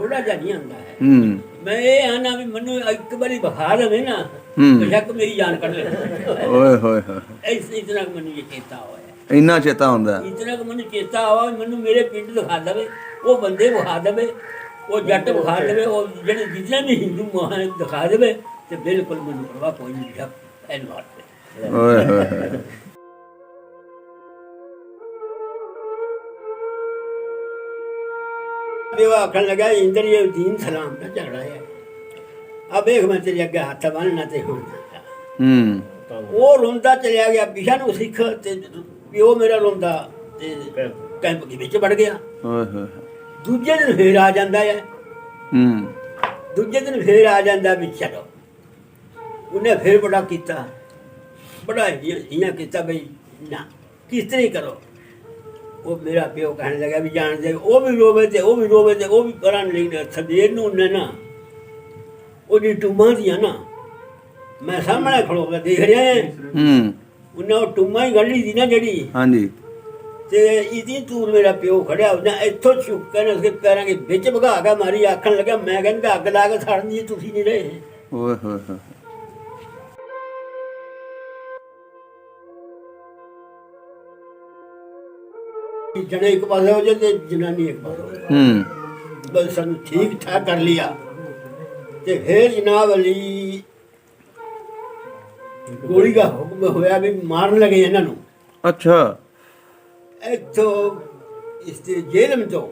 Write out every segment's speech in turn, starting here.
थोड़ा जा नहीं आंदा है। मैं ये आना भी मनु एक बारी बखा दे ना बेशक मेरी जान कट ले। ओए होए होए, ऐसे इतना मनु ये चेता हुआ ਇੰਨਾ ਚੇਤਾ ਹੁੰਦਾ। इतना मनु चेता हुआ मनु मेरे पिंड दिखा दे, वो बंदे विखा दे, वो जट विखा दे, वो जेडे जितने भी हिंदू महान दिखा दे तो बिल्कुल मनु परवाह कोई नहीं। धन्यवाद। ओए होए होए। बेवा आखन लगा इंद्र ये दीन सलाम का झगड़ा है, अब एक मैं तेरे अगे हाथ बनना ते होना। वो रोंदा चलिया गया पिछा नु सिख ते प्यो मेरा रोंदा ते कैंप के विच बढ़ गया। दूजे दिन फिर आ जांदा है। दूजे दिन फिर आ जांदा भी चलो उन्हें फिर बड़ा कीता, बड़ा इयां कीता भाई ना किस तरह करो। वो मेरा प्यो कहने लगा भी जान दे, वो भी रोवे थे, वो भी रोवे थे, वो भी करन लगे सवेर नूं उन्हें ना ओदी टूमा दिया ना मैं सामने खड़ो के देख रहा है उन्हें वो टूमा ही गढ़ी थी ना जड़ी। हाँ जी। ते इतनी दूर मेरा प्यो खड़िया उन्हें इत्थों चुक कर उसके पैरों के बिच भगा के मारी आखन लगा मैं कहना अग ला के सड़न दी तुसी नहीं रहे। ओए होए होए। जने एक पास हो जाते जनानी एक पास हो जाए। बस सन ठीक ठाक कर लिया ते फिर जनाब अली गोली का हुक्म होया भी मारन लगे इन्हों। अच्छा। इतो इस जेल में तो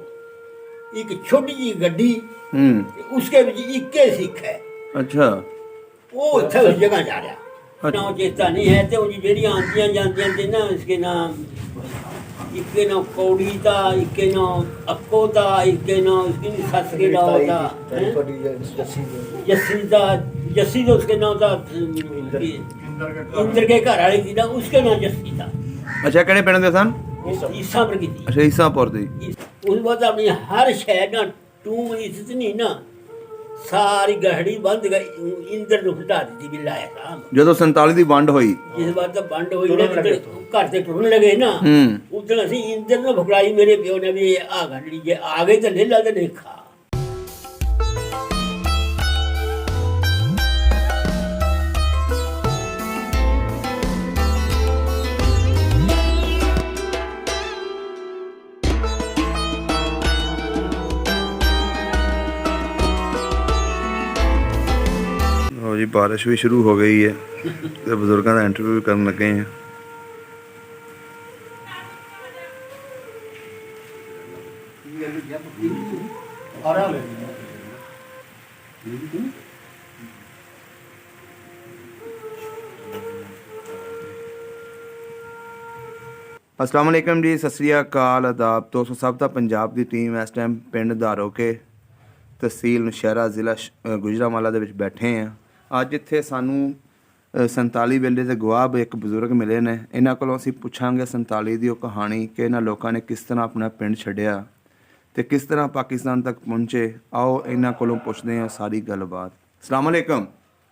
एक छोटी जी गड्डी उसके बीच इक्के सिख है। अच्छा। वो उस जगह जा रहा ना चेता नहीं है तो जेड़ियां आंदियां जांदियां थे ना इसके नाम इक्के ना कौड़ी था, इक्के ना अक्को था, इक्के ना उसकी सस के नाम था जस्सी था, जस्सी तो उसके नाम था इंद्र के घर वाली थी ना उसके नाम जस्सी था। अच्छा केड़े पिंड दे सन? ईसापुर की थी। अच्छा ईसापुर दी। उस बाद अपनी हर शहर ना टूम इज्जत नहीं ना सारी गहड़ी बंद गई इंद्र ਨੂੰ ਹਟਾ ਦਿੱਤੀ ਬਿੱਲਾ ਸਾਹਿਬ। ਜਦੋਂ 47 ਦੀ ਵੰਡ ਹੋਈ ਜਿਸ ਵਾਰ ਤਾਂ ਵੰਡ ਹੋਈ ਨਾ ਘਰ ਤੇ ਟੁਰਨ ਲਗੇ ਨਾ ਉਦੋਂ ਅਸੀਂ ਇੰਦਰ ਨੂੰ ਭੁਗਲਾਈ ਮੇਰੇ ਪਿਓ ਨੇ ਵੀ ਆ ਗੜੀ ਜੇ ਆ ਗਏ ਤਾਂ ਲੈ ਲਾ ਤੇ ਨਹੀਂ ਖਾ। जी बारिश भी शुरू हो गई है तो बुजुर्गों का इंटरव्यू करने लगे हैं। अस्सलाम वालेकुम जी, सत श्री अकाल, आदाब। तो सब दा पंजाब की टीम इस टाइम पिंड धारोके तहसील नौशहरा जिला गुजरांवाला दे विच बैठे हैं। ਅੱਜ ਇੱਥੇ ਸਾਨੂੰ 47 ਵੇਲੇ ਦੇ ਗਵਾਹ ਇੱਕ ਬਜ਼ੁਰਗ ਮਿਲੇ ਨੇ। ਇਹਨਾਂ ਕੋਲੋਂ ਅਸੀਂ ਪੁੱਛਾਂਗੇ 47 ਦੀ ਉਹ ਕਹਾਣੀ ਕਿ ਇਹਨਾਂ ਲੋਕਾਂ ਨੇ ਕਿਸ ਤਰ੍ਹਾਂ ਆਪਣਾ ਪਿੰਡ ਛੱਡਿਆ ਤੇ ਕਿਸ ਤਰ੍ਹਾਂ ਪਾਕਿਸਤਾਨ ਤੱਕ ਪਹੁੰਚੇ। ਆਓ ਇਹਨਾਂ ਕੋਲੋਂ ਪੁੱਛਦੇ ਹਾਂ ਸਾਰੀ ਗੱਲਬਾਤ। अस्सलाम वालेकुम।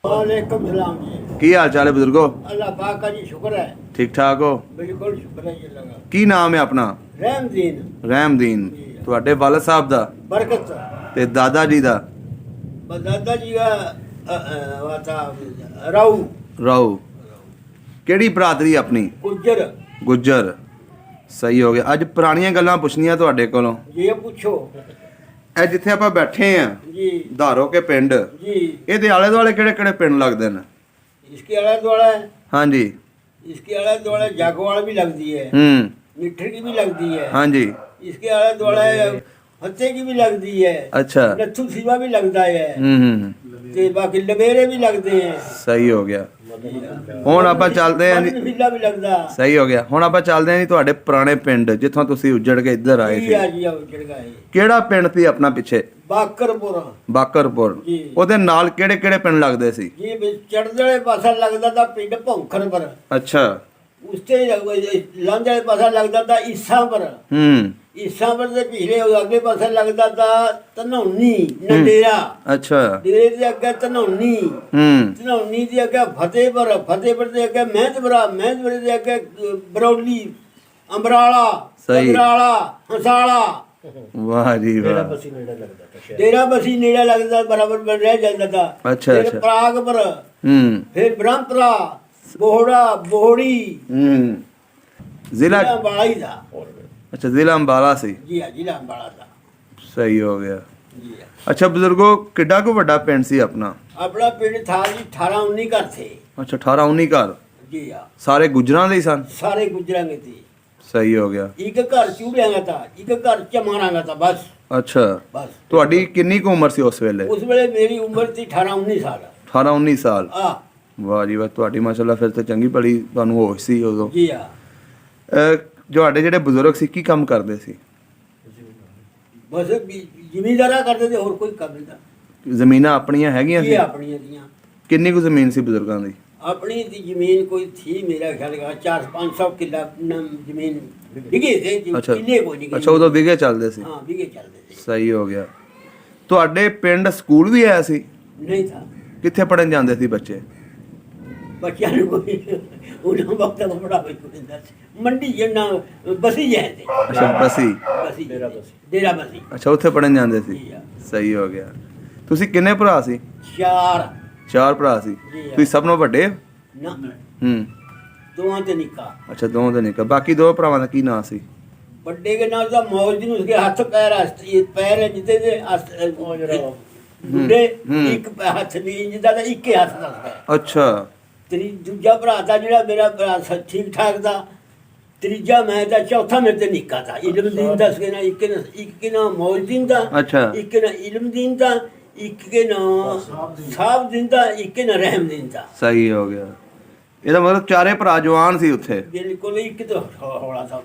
वालेकुम सलाम जी। ਕੀ ਹਾਲ ਚਾਲ ਹੈ ਬਜ਼ੁਰਗੋ? अल्लाह पाक का जी शुक्र है। ठीक ठाक हो? बिल्कुल शुक्र है जी लगा। ਕੀ ਨਾਮ ਹੈ ਆਪਣਾ? रहमदीन। ਰਹਿਮਦੀਨ। ਤੁਹਾਡੇ ਵਾਲਦ ਸਾਹਿਬ ਦਾ बरकत ਤੇ ਦਾਦਾ ਜੀ ਦਾ? दादा जी का राऊ ਰਾਓ। ਕਿਹੜੀ ਬਰਾਦਰੀ ਆਪਣੀ? गुज्जर। ਗੁੱਜਰ। ਸਹੀ ਹੋ ਗਿਆ। ਅੱਜ ਪੁਰਾਣੀਆਂ ਗੱਲਾਂ ਪੁੱਛਣੀਆਂ ਤੁਹਾਡੇ ਕੋਲੋਂ। ये पूछो ਇਹ ਜਿੱਥੇ ਆਪਾਂ ਬੈਠੇ ਆ जी ਧਾਰੋਕੇ ਪਿੰਡ, जी। ਇਹਦੇ ਆਲੇ ਦੁਆਲੇ ਕਿਹੜੇ ਕਿਹੜੇ ਪਿੰਡ ਲੱਗਦੇ ਨੇ? इसके आला द्वारा ਹਾਂਜੀ। इसके आला द्वारा जागवाड़ भी लगती है, मिठर की भी लगती है। ਹਾਂਜੀ। इसके आला द्वारा फत्ते की भी लगती है। अच्छा। नत्थू सीवा भी लगता है ते बाकी लबेरे भी लगते हैं। ਸਹੀ ਹੋ ਗਿਆ। ਹੁਣ ਆਪਾਂ ਚੱਲਦੇ ਆਂ ਜੀ। फिल्ला भी लगता। ਸਹੀ ਹੋ ਗਿਆ। ਹੁਣ ਆਪਾਂ ਚੱਲਦੇ ਆਂ ਜੀ ਤੁਹਾਡੇ ਪੁਰਾਣੇ ਪਿੰਡ ਜਿੱਥੋਂ ਤੁਸੀਂ ਉੱਜੜ ਕੇ ਇੱਧਰ ਆਏ जी ਸੀ। आ जी उजड़ गए। ਕਿਹੜਾ ਪਿੰਡ ਸੀ ਆਪਣਾ ਪਿੱਛੇ? बाकरपुर ਬਾਕਰਪੁਰ। जी। ਉਹਦੇ ਨਾਲ ਕਿਹੜੇ ਕਿਹੜੇ ਪਿੰਡ ਲੱਗਦੇ ਸੀ? जी चढ़दे वाले पासा लगता था पिंड भौंखर पर। ਅੱਛਾ। उससे लांदे वाले पासा लगता था ईसा पर। ईसा पर से पिछले अगे पासा लगता था धनौनी नडेरा। अच्छा। डेरे के अगे धनौनी, धनौनी के अगे फतेहपुर, फतेहपुर के अगे मेहतपुरा, मेहतपुर के अगे बरौली, अमराला, सही। अमराला, हंसाला, ਵਾਹ ਜੀ ਵਾਹ। ਡੇਰਾ ਬਸੀ ਨੇੜੇ ਲੱਗਦਾ ਬਰਾਬਰ ਬਣ ਰਹਿ ਜਾਂਦਾ ਤਾ। ਅੱਛਾ, ਫਿਰ ਅੱਛਾ। ਪ੍ਰਾਗਪੁਰ, ਹੂੰ ਫਿਰ ਬ੍ਰਹਮਪੁਰਾ, ਬੋਹੜਾ, ਬੋਹੜੀ, ਹੂੰ ਜ਼ਿਲ੍ਹਾ ਜ਼ਿਲ੍ਹਾ ਅੰਬਾਲਾ ਹੀ ਦਾ। ਅੱਛਾ ਜ਼ਿਲ੍ਹਾ ਅੰਬਾਲਾ ਸੀ। ਜੀ ਹਾਂ, ਜ਼ਿਲ੍ਹਾ ਅੰਬਾਲਾ ਦਾ। ਸਹੀ ਹੋ ਗਿਆ। ਜੀ ਹਾਂ। ਅੱਛਾ ਬਜ਼ੁਰਗੋ, ਕਿੱਡਾ ਕੁ ਵੱਡਾ ਪਿੰਡ ਸੀ ਆਪਣਾ? ਆਪਣਾ ਪਿੰਡ ਥਾ ਜੀ 18-19 ਘਰ ਥੇ। ਅੱਛਾ 18-19 ਘਰ, ਜੀ ਹਾਂ, ਸਾਰੇ ਗੁੱਜਰਾਂ ਦੇ ਹੀ ਸਨ। ਸਾਰੇ ਗੁਜਰਾਂਗੇ ਤੀ। ਸਹੀ ਹੋ ਗਿਆ। ਇੱਕ ਘਰ ਚੂੜਿਆਂਗਾ ਤਾ, ਇੱਕ ਘਰ ਚਮਾਰਾਂਗਾ ਤਾ, ਬਸ ਅੱਛਾ ਬਸ। ਤੁਹਾਡੀ ਕਿੰਨੀ ਕੁ ਉਮਰ ਸੀ ਉਸ ਵੇਲੇ? ਉਸ ਵੇਲੇ ਮੇਰੀ ਉਮਰ ਸੀ 18-19 ਸਾਲ। 18-19 ਸਾਲ। ਆ ਵਾਹ ਜੀ ਵਾਹ, ਤੁਹਾਡੀ ਮਾਸ਼ਾਅੱਲਾ ਫਿਰ ਤਾਂ ਚੰਗੀ ਭਲੀ ਤੁਹਾਨੂੰ ਹੋਸ਼ ਸੀ ਉਦੋਂ। ਜੀ ਹਾਂ। ਤੁਹਾਡੇ ਜਿਹੜੇ ਬਜ਼ੁਰਗ ਸੀ ਕੀ ਕੰਮ ਕਰਦੇ ਸੀ? ਬਸ ਜ਼ਿਮੀਂਦਾਰਾ ਕਰਦੇ ਤੇ ਹੋਰ ਕੋਈ ਕੰਮ ਨਹੀਂ ਤਾਂ। ਜ਼ਮੀਨਾਂ ਆਪਣੀਆਂ ਹੈਗੀਆਂ ਇਹ ਸੀ? ਆਪਣੀਆਂ ਦੀਆਂ। ਕਿੰਨੀ ਕੁ ਜ਼ਮੀਨ ਸੀ ਬਜ਼ੁਰਗਾਂ ਦੀ? ਆਪਣੀ ਦੀ ਜ਼ਮੀਨ ਕੋਈ ਥੀ ਮੇਰਾ ਖਿਆਲ ਹੈ 400-500 ਕਿੱਲਾ ਜ਼ਮੀਨ ਵਿਗੇ ਥੇ। ਅੱਛਾ ਕਿੱਲੇ ਕੋਈ ਨਹੀਂ। ਅੱਛਾ, ਉਦੋਂ ਵਿਗੇ ਚੱਲਦੇ ਸੀ। ਹਾਂ, ਵਿਗੇ ਚੱਲਦੇ ਸੀ। ਸਹੀ ਹੋ ਗਿਆ। ਤੁਹਾਡੇ ਪਿੰਡ ਸਕੂਲ ਵੀ ਆਇਆ ਸੀ? ਨਹੀਂ ਥਾ। ਕਿੱਥੇ ਪੜਨ ਜਾਂਦੇ ਸੀ ਬੱਚੇ? ਬੱਚਿਆਂ ਨੂੰ ਕੋਈ ਉਹਨਾਂ ਵਕਤ ਬੜਾ ਕੋਈ ਹੁੰਦਾ ਸੀ। ਮੰਡੀ ਜੰਨਾ ਬਸੀ ਜਾਂਦੇ। ਅੱਛਾ ਬਸੀ। ਬਸੀ ਡੇਰਾ ਬਸੀ। ਅੱਛਾ ਉੱਥੇ ਪੜਨ ਜਾਂਦੇ ਸੀ। ਜੀ ਹਾਂ। ਸਹੀ ਹੋ ਗਿਆ। ਤੁਸੀਂ ਕਿੰਨੇ ਭਰਾ ਸੀ? 4 4 ਭਰਾ ਸੀ। ਜੀ ਹਾਂ। ਤੁਸੀਂ ਸਭ ਤੋਂ ਵੱਡੇ? ਨਾ, ਹੂੰ। ਦੋਵਾਂ ਤੇ ਨਿੱਕਾ। ਅੱਛਾ ਦੋਵਾਂ ਦੇ ਨਿੱਕਾ। ਬਾਕੀ ਦੋ ਭਰਾਵਾਂ ਦਾ ਕੀ ਨਾਂ ਸੀ? ਵੱਡੇ के नाम था मौजदीन, उसके हाथ पैर पैर है जिते थे बुढ़े एक हाथ नहीं जिदा था, एक हाथ था उसका। ਅੱਛਾ दूजा भरा था ਜਿਹੜਾ मेरा भरा ठीक ठाक था। तीजा मैं था, चौथा मेरे ते निक्का था। इल्मदीन था उसके ना, एक के नाम मौजदीन था। अच्छा। एक के नाम इल्मदीन था, एक के नाम साहबदीन था, एक के नाम रहमदीन था। ਸਹੀ ਹੋ ਗਿਆ। ਇਹਦਾ ਮਤਲਬ ਚਾਰੇ ਭਰਾ ਜਵਾਨ ਸੀ ਉੱਥੇ। बिल्कुल एक तो हौला था।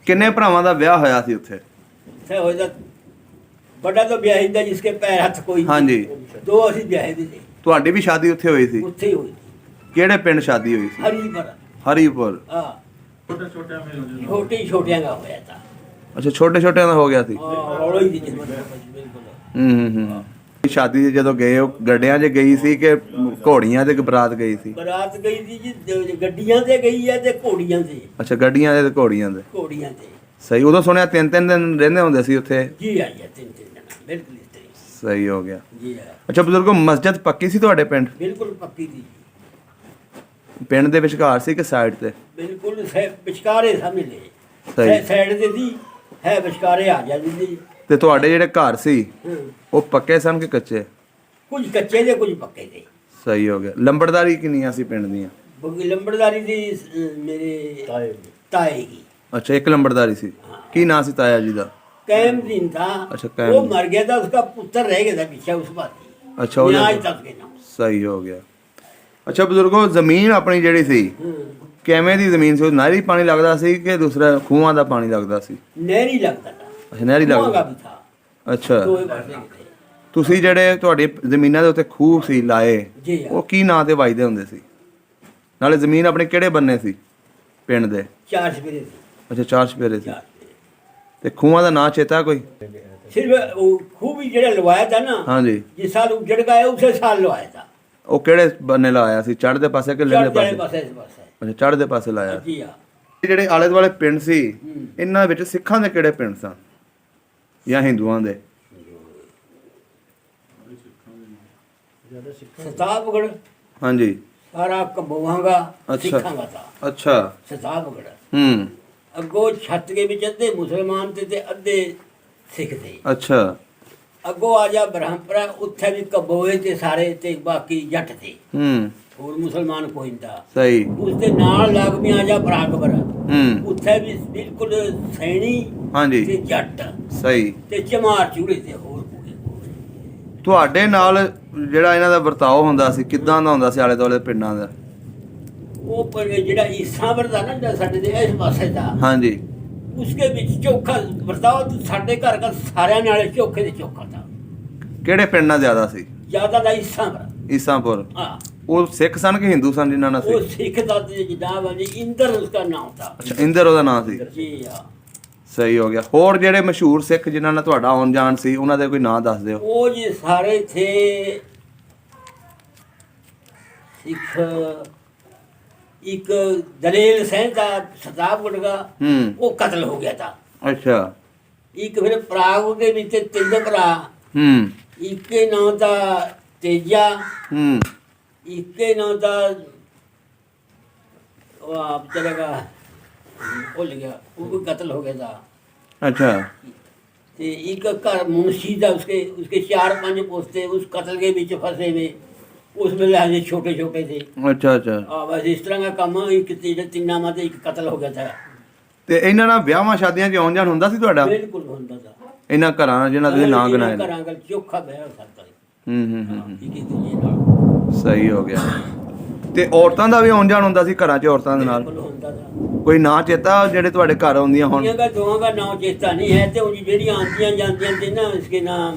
ਕਿੰਨੇ ਭਰਾਵਾਂ ਦਾ ਵਿਆਹ ਹੋਇਆ ਸੀ ਉੱਥੇ? ਸੇ ਹੋ ਜਾ ਵੱਡਾ ਤਾਂ ਵਿਆਹੀ ਦਾ ਜਿਸਕੇ ਪੈਰ ਹੱਥ ਕੋਈ ਨਹੀਂ। ਹਾਂਜੀ। 2 ਅਸੀਂ ਵਿਆਹੇ ਦੇ ਸੀ। ਤੁਹਾਡੀ ਵੀ ਸ਼ਾਦੀ ਉੱਥੇ ਹੋਈ ਸੀ? ਉੱਥੇ ਹੀ ਹੋਈ। ਕਿਹੜੇ ਪਿੰਡ ਸ਼ਾਦੀ ਹੋਈ ਸੀ? ਹਰੀਪੁਰ। ਹਰੀਪੁਰ। ਹਾਂ, ਛੋਟੇ ਛੋਟਿਆਂ ਦਾ ਹੋਇਆ ਤਾਂ। ਅੱਛਾ ਛੋਟੇ ਛੋਟਿਆਂ ਦਾ ਹੋ ਗਿਆ ਸੀ। ਹੌਲਾ ਹੀ ਦੀ ਬਿਲਕੁਲ। ਹੂੰ। ਸ਼ਾਦੀ 'ਚ ਜਦੋਂ ਗਏ ਉਹ ਗੱਡਿਆਂ 'ਚ ਗਈ ਸੀ ਕਿ ਘੋੜੀਆਂ ਤੇ ਬਰਾਤ ਗਈ ਸੀ? ਬਰਾਤ ਗਈ ਸੀ ਜੀ, ਗੱਡੀਆਂ ਤੇ ਗਈ ਹੈ ਤੇ ਘੋੜੀਆਂ ਤੇ। ਅੱਛਾ ਗੱਡੀਆਂ ਤੇ ਘੋੜੀਆਂ ਤੇ। ਘੋੜੀਆਂ ਤੇ। ਸਹੀ। ਉਦੋਂ ਸੁਣਿਆ 3-3 ਦਿਨ ਰਹਿੰਦੇ ਹੁੰਦੇ ਸੀ ਉੱਥੇ? ਜੀ ਆਈ ਹੈ 3 ਦਿਨ ਬਿਲਕੁਲ ਇਸ ਤਰ੍ਹਾਂ। ਸਹੀ ਹੋ ਗਿਆ। ਜੀ ਹਾਂ, ਅੱਛਾ ਬਜ਼ੁਰਗੋ, ਮਸਜਿਦ ਪੱਕੀ ਸੀ ਤੁਹਾਡੇ ਪਿੰਡ? ਬਿਲਕੁਲ ਪੱਕੀ ਦੀ। ਪਿੰਡ ਦੇ ਵਿਚਕਾਰ ਸੀ ਕਿ ਸਾਈਡ ਤੇ? ਬਿਲਕੁਲ ਵਿਚਕਾਰੇ ਸਮਝ ਲੈ। ਸਹੀ। ਸਾਈਡ ਤੇ ਸੀ ਹੈ, ਵਿਚਕਾਰੇ ਆ ਜਾਂਦੀ ਸੀ। ਤੇ ਤੁਹਾਡੇ ਜਿਹੜੇ ਘਰ ਸੀ ਹਾਂ, ਉਹ ਪੱਕੇ ਸਨ ਕਿ ਕੱਚੇ? ਕੁਝ ਕੱਚੇ ਦੇ ਕੁਝ ਪੱਕੇ ਦੇ। ਸਹੀ ਹੋ ਗਿਆ। ਲੰਬੜਦਾਰੀ ਕਿੰਨੀਆਂ ਸੀ ਪਿੰਡ ਦੀਆਂ? ਲੰਬੜਦਾਰੀ ਦੀ ਮੇਰੇ ਤਾਏ ਦੀ। ਅੱਛਾ ਇੱਕ ਲੰਬੜਦਾਰੀ ਸੀ। ਕੀ ਨਾਂ ਸੀ ਤਾਇਆ ਜੀ ਦਾ? कैमदीन था। अच्छा, वो कैमदीन। मर गया था, उसका पुत्र रह गया था पीछे उस बात की। अच्छा, वो न्याय लग- था उसके नाम। ਸਹੀ ਹੋ ਗਿਆ। ਅੱਛਾ ਬਜ਼ੁਰਗੋ, ਜ਼ਮੀਨ ਆਪਣੀ ਜਿਹੜੀ ਸੀ ਕਿਵੇਂ ਦੀ ਜ਼ਮੀਨ ਸੀ? ਉਹ ਨਹਿਰੀ ਪਾਣੀ ਲੱਗਦਾ ਸੀ ਕਿ ਦੂਸਰਾ ਖੂਹਾਂ ਦਾ ਪਾਣੀ ਲੱਗਦਾ ਸੀ? नहरी लगता था। ਅੱਛਾ ਨਹਿਰੀ कुआं ਲੱਗਦਾ। का भी था। ਅੱਛਾ दो ही पासे के थे। ਤੁਸੀਂ ਜਿਹੜੇ ਤੁਹਾਡੀ ਜ਼ਮੀਨਾਂ ਦੇ ਉੱਤੇ ਖੂਹ ਸੀ ਲਾਏ, जी हाँ। ਉਹ ਕੀ ਨਾਂ ਤੇ ਵੱਜਦੇ ਹੁੰਦੇ ਸੀ? ਨਾਲੇ ਜ਼ਮੀਨ ਆਪਣੇ ਕਿਹੜੇ ਬੰਨੇ ਸੀ ਪਿੰਡ ਦੇ? 4 सपेरे थे। ਅੱਛਾ 4 ਸਪੇਰੇ ਸੀ। 4 सपेरे। ਤੇ ਖੂਹਾਂ ਦਾ ਨਾਂ ਚੇਤਾ ਕੋਈ? सिर्फ वो खूब ही जड़ा लवाया था ना। ਹਾਂਜੀ। जिस साल उजड़ गया उसे साल लवाया था। ਉਹ ਕਿਹੜੇ ਬੰਨੇ ਲਾਇਆ ਸੀ? ਚੜ੍ਹਦੇ ਪਾਸੇ ਕਿ ਲੈਣੇ चढ़ जाने ਪਾਸੇ? पासे इस पासे। ਅੱਛਾ ਚੜ੍ਹਦੇ ਪਾਸੇ ਲਾਇਆ। जी हाँ। ਇਹ ਜਿਹੜੇ ਆਲੇ ਦੁਆਲੇ ਪਿੰਡ ਸੀ ਇਹਨਾਂ ਵਿੱਚ ਸਿੱਖਾਂ ਦੇ ਕਿਹੜੇ ਪਿੰਡ ਸਨ ਜਾਂ ਹਿੰਦੂਆਂ ਦੇ? सताबगढ़ ਹਾਂਜੀ। सारा कबोहां का अच्छा। सिखा का था। ਅੱਛਾ। सताबगढ़ ਹੂੰ। अगो छत के बिच अद्धे मुसलमान थे अद्धे सिख थे। ਅੱਛਾ। अगो आजा ब्रह्मपुरा उत्थे भी कबोए ते सारे ते बाकी जट थे ਹੂੰ। और मुसलमान कोई था। ਸਹੀ। उसके नाल लाग भी आजा प्रागबर ਹੂੰ। उत्थे भी बिल्कुल सैनी ਹਾਂਜੀ। ते जट ਸਹੀ। ते चमार चूड़े ते होर पूरे। ਤੁਹਾਡੇ ਨਾਲ ਜਿਹੜਾ ਇਹਨਾਂ ਦਾ ਵਰਤਾਓ ਹੁੰਦਾ ਸੀ ਕਿੱਦਾਂ ਦਾ ਹੁੰਦਾ ਸੀ ਆਲੇ ਦੁਆਲੇ ਪਿੰਡਾਂ ਦਾ? वो पर जेड़ा ईसावर दा ना जेड़ा साडे दे इस पासे दा ਹਾਂਜੀ। उसके बिच चोखा बर्ताव तो साडे घर का सारे नाले चोखे दे चोखा था। ਕਿਹੜੇ ਪਿੰਡ ਨਾਲ ਜ਼ਿਆਦਾ ਸੀ? ज्यादा दा ईसावर। ਈਸਾਪੁਰ। हाँ, ਉਹ ਸਿੱਖ ਸਨ ਕਿ ਹਿੰਦੂ ਸਨ ਜਿਨ੍ਹਾਂ ਨਾਲ वो ਸੀ? सिख दा जनाब है जी, इंदर उसका नाम था। ਅੱਛਾ ਇੰਦਰ ਉਹਦਾ ਨਾਂ ਸੀ। जी हाँ। ਸਹੀ ਹੋ ਗਿਆ। ਹੋਰ ਜਿਹੜੇ ਮਸ਼ਹੂਰ ਸਿੱਖ ਜਿਨ੍ਹਾਂ ਨਾਲ ਤੁਹਾਡਾ ਆਉਣ ਜਾਣ ਸੀ ਉਹਨਾਂ ਦੇ ਕੋਈ ਨਾਂ ਦੱਸ ਦਿਓ। वो जी सारे थे सिख। एक दलेल सैन था सताबगढ़ का, हम्म। वो कत्ल हो गया था। ਅੱਛਾ। ਇੱਕ ਫਿਰ ਪ੍ਰਾਗ ਦੇ ਵਿੱਚ 3 ਭਰਾ, ਹੂੰ ਇੱਕੇ ਨਾਂ ਦਾ ਤੇਜਾ, ਹੂੰ ਇੱਕੇ ਨਾਂ ਦਾ ਉਹ ਆਪ ਚਲੇਗਾ ਭੁੱਲ ਗਿਆ, वो भी कत्ल हो गया था। अच्छा ਤੇ ਇੱਕ ਘਰ मुंशी था, उसके 4-5 पोस्ते उस कत्ल के बीच फंसे हुए, उसमें हजे छोटे छोटे थे। अच्छा अच्छा बस इस तरह का काम, एक तीना में एक कत्ल हो गया था। ਤੇ ਇਹਨਾਂ ਨਾਲ ਵਿਆਹਾਂ ਸ਼ਾਦੀਆਂ 'ਚ ਆਉਣ ਜਾਣ ਹੁੰਦਾ ਸੀ ਤੁਹਾਡਾ? बिल्कुल होता था। ਇਹਨਾਂ ਘਰਾਂ ਜਿਹਨਾਂ ਦੇ ਨਾਂ ਗਿਣਾਏ ਨੇ। ਘਰਾਂ ਦਾ ਚੋਖਾ ਵਿਆਹ ਕਰਦਾ ਸੀ। ਹੂੰ ਇੱਕ ਦੂਜੇ ਨਾਲ ਸਹੀ ਹੋ ਗਿਆ। ਤੇ ਔਰਤਾਂ ਦਾ ਵੀ ਆਉਣ ਜਾਣ ਹੁੰਦਾ ਸੀ ਘਰਾਂ 'ਚ ਔਰਤਾਂ ਦੇ ਨਾਲ? ਬਿਲਕੁਲ ਹੁੰਦਾ था। ਕੋਈ ਨਾਂ ਚੇਤਾ ਜਿਹੜੇ ਤੁਹਾਡੇ ਘਰ ਆਉਂਦੀਆਂ ਹੁਣ? दुनिया का दोनों का नाम चेता नहीं है, तो जेड़ी आंदियां जांदियां थे ना, इसके नाम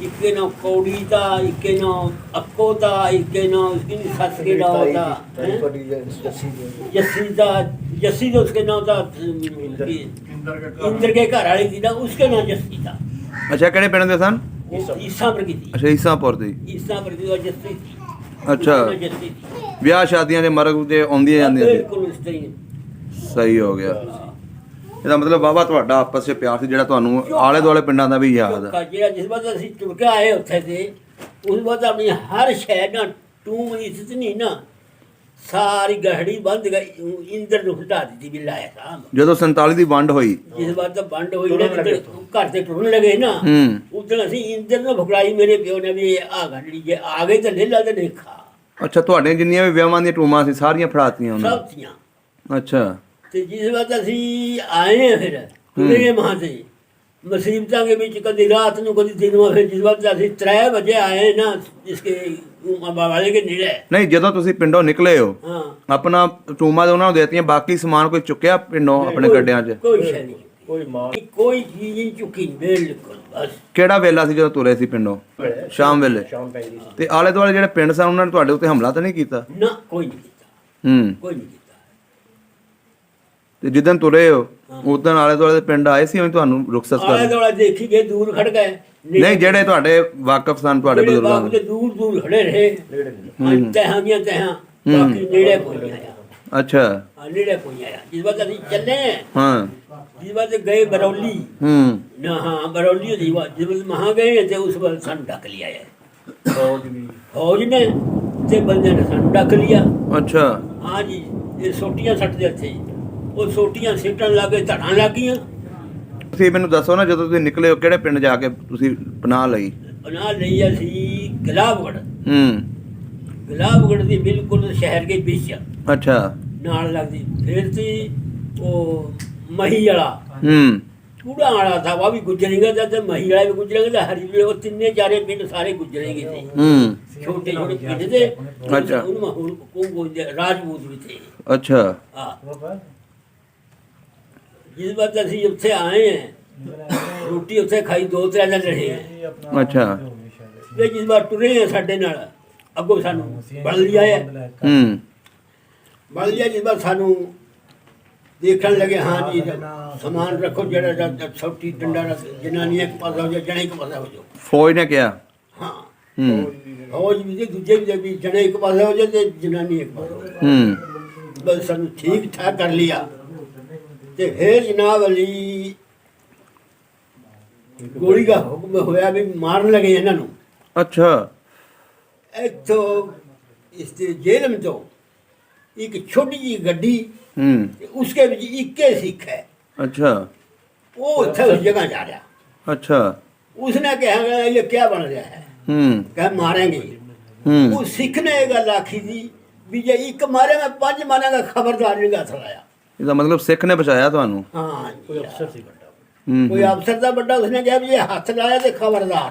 इक्के नाम कौड़ी था, इक्के नाम अक्को था, इक्के नाम उसकी सस के नाम था जस्सी था, जस्सी तो उसके नाम था इंद्र के घर वाली थी ना, उसके नाम जस्सी था। ਅੱਛਾ ਕਿਹੜੇ ਪਿੰਡ ਦੇ ਸਨ? ईसा पर की थी, ਅੱਛਾ ਈਸਾਪੁਰ ਦੀ। ईसा पर की और जस्सी थी। ਅੱਛਾ उसका नाम जस्सी थी। ਵਿਆਹ ਸ਼ਾਦੀਆਂ ਦੇ ਮਰਗ ਤੇ ਆਉਂਦੀਆਂ ਜਾਂਦੀਆਂ ਸੀ। बिल्कुल उस तरह। ਸਹੀ ਹੋ ਗਿਆ। ਇਹਦਾ ਮਤਲਬ ਬਾਬਾ ਤੁਹਾਡਾ ਆਪਸ ਵਿੱਚ ਪਿਆਰ ਸੀ ਜਿਹੜਾ ਤੁਹਾਨੂੰ ਆਲੇ ਦੁਆਲੇ ਪਿੰਡਾਂ ਦਾ ਵੀ ਯਾਦ ਹੈ। ਜਿਹੜਾ ਜਿਸ ਵਾਰ ਅਸੀਂ ਤੁਰ ਕੇ ਆਏ ਉੱਥੇ ਤੇ ਉਸ ਵਾਰ ਆਪਣੀ ਹਰ ਸ਼ੈ ਨਾਲ ਟੂਮ ਇੱਜ਼ਤ ਨਹੀਂ ਨਾ, ਸਾਰੀ ਗਹਿੜੀ ਬੰਦ ਗਈ, ਇੰਦਰ ਨੂੰ ਹਟਾ ਦਿੱਤੀ ਬਿਲਾਇਆ ਸਾਹਿਬ। ਜਦੋਂ 47 ਦੀ ਵੰਡ ਹੋਈ, ਜਿਸ ਵਾਰ ਤਾਂ ਵੰਡ ਹੋਈ ਨਾ, ਘਰ ਤੇ ਟੁਰਨ ਲੱਗੇ ਨਾ, ਹੂੰ ਉਦੋਂ ਅਸੀਂ ਇੰਦਰ ਨੂੰ ਫਕਰਾਈ, ਮੇਰੇ ਪਿਓ ਨੇ ਵੀ ਆ ਗੱਡੀ ਜੇ ਆ ਗਏ ਤਾਂ ਲੈ ਲਾ ਤੇ ਨਹੀਂ ਖਾ। ਅੱਛਾ ਤੁਹਾਡੇ ਜਿੰਨੀਆਂ ਵੀ ਵਿਆਹਾਂ ਦੀਆਂ ਟੂਮਾਂ ਸੀ ਸਾਰੀਆਂ ਫੜਾਤੀਆਂ ਉਹਨਾਂ? ਸਭ ਤੀਆਂ। ਅੱਛਾ ਤੇ ਜਿਸ ਵਾਰ ਅਸੀਂ ਆਏ ਹਾਂ ਫਿਰ ਤੁਰੇ ਮਹਾਂ ਤੇ ਮੁਸੀਬਤਾਂ ਦੇ ਵਿੱਚ, ਕਦੀ ਰਾਤ ਨੂੰ ਕਦੀ ਦਿਨ ਨੂੰ, ਫਿਰ ਜਿਸ ਵਾਰ ਅਸੀਂ 3 ਵਜੇ ਆਏ ਨਾ ਇਸਕੇ ਵਾਲੇ ਕੇ ਨੇੜੇ। ਨਹੀਂ ਜਦੋਂ ਤੁਸੀਂ ਪਿੰਡੋਂ ਨਿਕਲੇ ਹੋ ਹਾਂ, ਆਪਣਾ ਟੂਮਾਂ ਦੇ ਉਹਨਾਂ ਨੂੰ ਦੇਤੀਆਂ, ਬਾਕੀ ਸਮਾਨ ਕੋਈ ਚੁੱਕਿਆ ਪਿੰਡੋਂ ਆਪਣੇ ਗੱਡਿਆਂ 'ਚ? ਕੋਈ ਸ਼ੈ ਨਹੀਂ, ਕੋਈ ਚੀਜ਼ ਨਹੀਂ ਚੁੱਕੀ, ਬਿਲਕੁਲ ਬਸ। ਕਿਹੜਾ ਵੇਲਾ ਸੀ ਜਦੋਂ ਤੁਰੇ ਸੀ ਪਿੰਡੋਂ? ਸ਼ਾਮ ਵੇਲੇ। ਤੇ ਆਲੇ ਦੁਆਲੇ ਜਿਹੜੇ ਪਿੰਡ ਸਨ ਉਹਨਾਂ ਨੇ ਤੁਹਾਡੇ ਉੱਤੇ ਹਮਲਾ ਤਾਂ ਨਹੀਂ ਕੀਤਾ? ਨਾ ਕੋਈ ਨਹੀਂ ਕੀਤਾ, ਹੂੰ ਕੋਈ ਨਹੀਂ ਕੀਤਾ। ਤੇ ਜਿੱਦਣ ਤੁਰੇ ਹੋ ਉਦੋਂ ਆਲੇ ਦੁਆਲੇ ਦੇ ਪਿੰਡ ਆਏ ਸੀ ਉਹਨੂੰ ਤੁਹਾਨੂੰ ਰੁਖਸਤ ਆਲੇ ਕਰਨ? ਦੁਆਲੇ ਦੇਖੀ ਗਏ, ਦੂਰ ਖੜ ਗਏ। ਨਹੀਂ ਜਿਹੜੇ ਤੁਹਾਡੇ ਵਾਕਫ ਸਨ ਤੁਹਾਡੇ ਬਜ਼ੁਰਗਾਂ ਦੇ? ਦੂਰ ਦੂਰ ਖੜੇ ਰਹੇ, ਤਹਾਂ ਦੀਆਂ ਤਹਾਂ, ਬਾਕੀ ਨੇੜੇ ਕੋਈ ਨਹੀਂ ਆਇਆ। ਅੱਛਾ ਨੇੜੇ ਕੋਈ ਆਇਆ। ਜਿਸ ਵਾਰ ਅਸੀਂ ਚੱਲੇ, ਹਾਂ ਜਿਸ ਵਾਰ ਗਏ ਬਰੌਲੀ ਹੂੰ ਨਾ, ਹਾਂ ਬਰੌਲੀ ਦੀ ਵਾਰ ਜਿਸ ਵਾਰ ਮਹਾਂ ਗਏ ਤੇ ਉਸ ਵਾਰ ਸਾਨੂੰ ਡੱਕ ਲਿਆ ਹੈ ਫੌਜ ਨੇ, ਤੇ ਬੰਦੇ ਨੇ ਸਾਨੂੰ ਡੱਕ ਲਿਆ। ਅੱਛਾ ਹਾਂ ਜੀ, ਇਹ ਸੋਟੀਆਂ ਸੱਟਦੇ ਇੱਥੇ, ਉਹ ਸੋਟੀਆਂ ਸਿੱਟਣ ਲੱਗੇ, ਧੜਾਂ ਲੱਗ ਗਈਆਂ। ਤੁਸੀਂ ਮੈਨੂੰ ਦੱਸੋ ਨਾ ਜਦੋਂ ਤੁਸੀਂ ਨਿਕਲੇ ਹੋ ਕਿਹੜੇ ਪਿੰਡ ਜਾ ਕੇ ਤੁਸੀਂ ਪਨਾਹ ਲਈ? ਪਨਾਹ ਲਈ ਅਸੀਂ ਗੁਲਾਬਗੜ੍ਹ। ਹੂੰ ਗੁਲਾਬਗੜ੍ਹ ਦੀ ਬਿਲਕੁਲ ਸ਼ਹਿਰ ਦੇ ਵਿੱਚ ਅੱਛਾ ਨਾਲ ਲੱਗਦੀ। ਫਿਰ ਸੀ ਉਹ ਮਹੀ ਵਾਲਾ, ਹੂੰ ਕੂੜਾ ਵਾਲਾ ਥਾ, ਉਹ ਵੀ ਗੁਜਰੇਗਾ ਤੇ ਮਹੀ ਵਾਲਾ ਵੀ ਗੁਜਰੇਗਾ, ਹਰੀ ਉਹ ਤਿੰਨੇ ਚਾਰੇ ਪਿੰਡ ਸਾਰੇ ਗੁਜਰੇਗੇ थे। ਹੂੰ ਛੋਟੇ ਛੋਟੇ ਪਿੰਡ ਦੇ। ਅੱਛਾ। ਉਹਨੂੰ ਰਾਜਪੂਤ ਵੀ ਥੇ। ਅੱਛਾ ਹਾਂ, ਜਿਸ ਵਾਰ ਅਸੀਂ ਉੱਥੇ ਆਏ हैं, ਰੋਟੀ ਉੱਥੇ ਖਾਈ, 2-3 ਦਿਨ ਰਹੇ हैं। ਅੱਛਾ ਤੇ ਜਿਸ ਵਾਰ ਤੁਰੇ हैं ਸਾਡੇ ਨਾਲ, ਅੱਗੋਂ ਸਾਨੂੰ ਬਲ ਲਿਆ ਹੈ। ਹੂੰ ਬਲ ਲਿਆ ਜਿਸ ਵਾਰ ਸਾਨੂੰ ਦੇਖਣ ਲੱਗੇ, ਹਾਂ ਜੀ ਸਮਾਨ ਰੱਖੋ, ਜਿਹੜਾ ਛੋਟੀ ਡੰਡਾ ਜਨਾਨੀ ਇੱਕ ਪਾਸਾ ਹੋ ਜਾ, ਜਣਾ ਇੱਕ ਪਾਸਾ ਹੋ ਜਾ। ਫੌਜ ਨੇ ਕਿਹਾ? ਹਾਂ, ਹੂੰ ਫੌਜ ਵੀ ਤੇ ਦੂਜੇ ਵੀ ਜਣਾ ਇੱਕ ਪਾਸਾ ਹੋ ਜਾ ਤੇ ਜਨਾਨੀ ਇੱਕ ਪਾਸਾ ਹੋ ਜਾ। ਹੂੰ ਬਸ ਸਾਨੂੰ ਠੀਕ ਠਾਕ ਕਰ ਲਿਆ। ਤੇ ਫਿਰ ਜਨਾਬ ਅਲੀ ਗੋਲੀ ਦਾ ਹੁਕਮ ਹੋਇਆ ਵੀ ਮਾਰਨ ਲਗੇ ਇਹਨਾਂ ਨੂੰ। ਅੱਛਾ ਇੱਥੋਂ ਇਸ ਤੇ ਜੇਲ੍ਹ ਤੋਂ ਇੱਕ ਛੋਟੀ ਜਿਹੀ ਗੱਡੀ, ਹੂੰ ਤੇ ਉਸਕੇ ਵਿੱਚ ਇੱਕੇ ਸਿੱਖ ਹੈ। ਅੱਛਾ ਉਹ ਉੱਥੇ ਉਸ ਜਗ੍ਹਾ ਜਾ ਰਿਹਾ। ਅੱਛਾ उसने कहा ये क्या बन रहा है, कहा मारेंगे। वो सिख ने ये गल आखी थी भी जे एक मारे मैं 5 मारेगा, खबरदार नहीं हथ लाया। ਇਹਦਾ ਮਤਲਬ ਸਿੱਖ ਨੇ ਬਚਾਇਆ ਤੁਹਾਨੂੰ? हाँ, कोई अफसर सी बड़ा, कोई अफसर था बड़ा, उसने कहा भी ये हथ लाया तो खबरदार।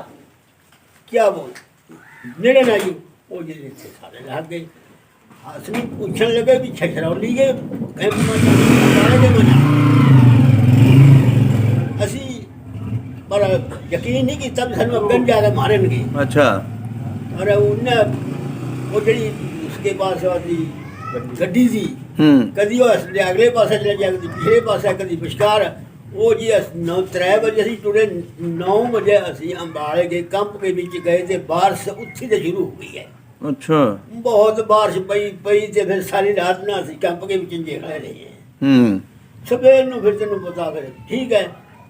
क्या बोल नेड़े ना जी, वो जी सारे लग गए। हसनी पूछने लगे भी छछरौली के असी, पर यकीन नहीं किया भी सानू अगन ज्यादा मारेंगे। अच्छा और उन्हें वो जी उसके पास वाली गड्डी थी, कदी वो अगले पासे चले जाए, कदी पिछले पासे, कदी विचकार। वो जी 3 बजे असी टुरे, 9 बजे असी अंबाले गए, कंप के बीच गए थे, बारिश उत्थी तो शुरू हो गई है। अच्छा बहुत बारिश पई ते फिर सारी रात ना असी कंप के बीच खड़े रहे हैं। सवेर नूं फिर तेनों पता फिर ठीक है,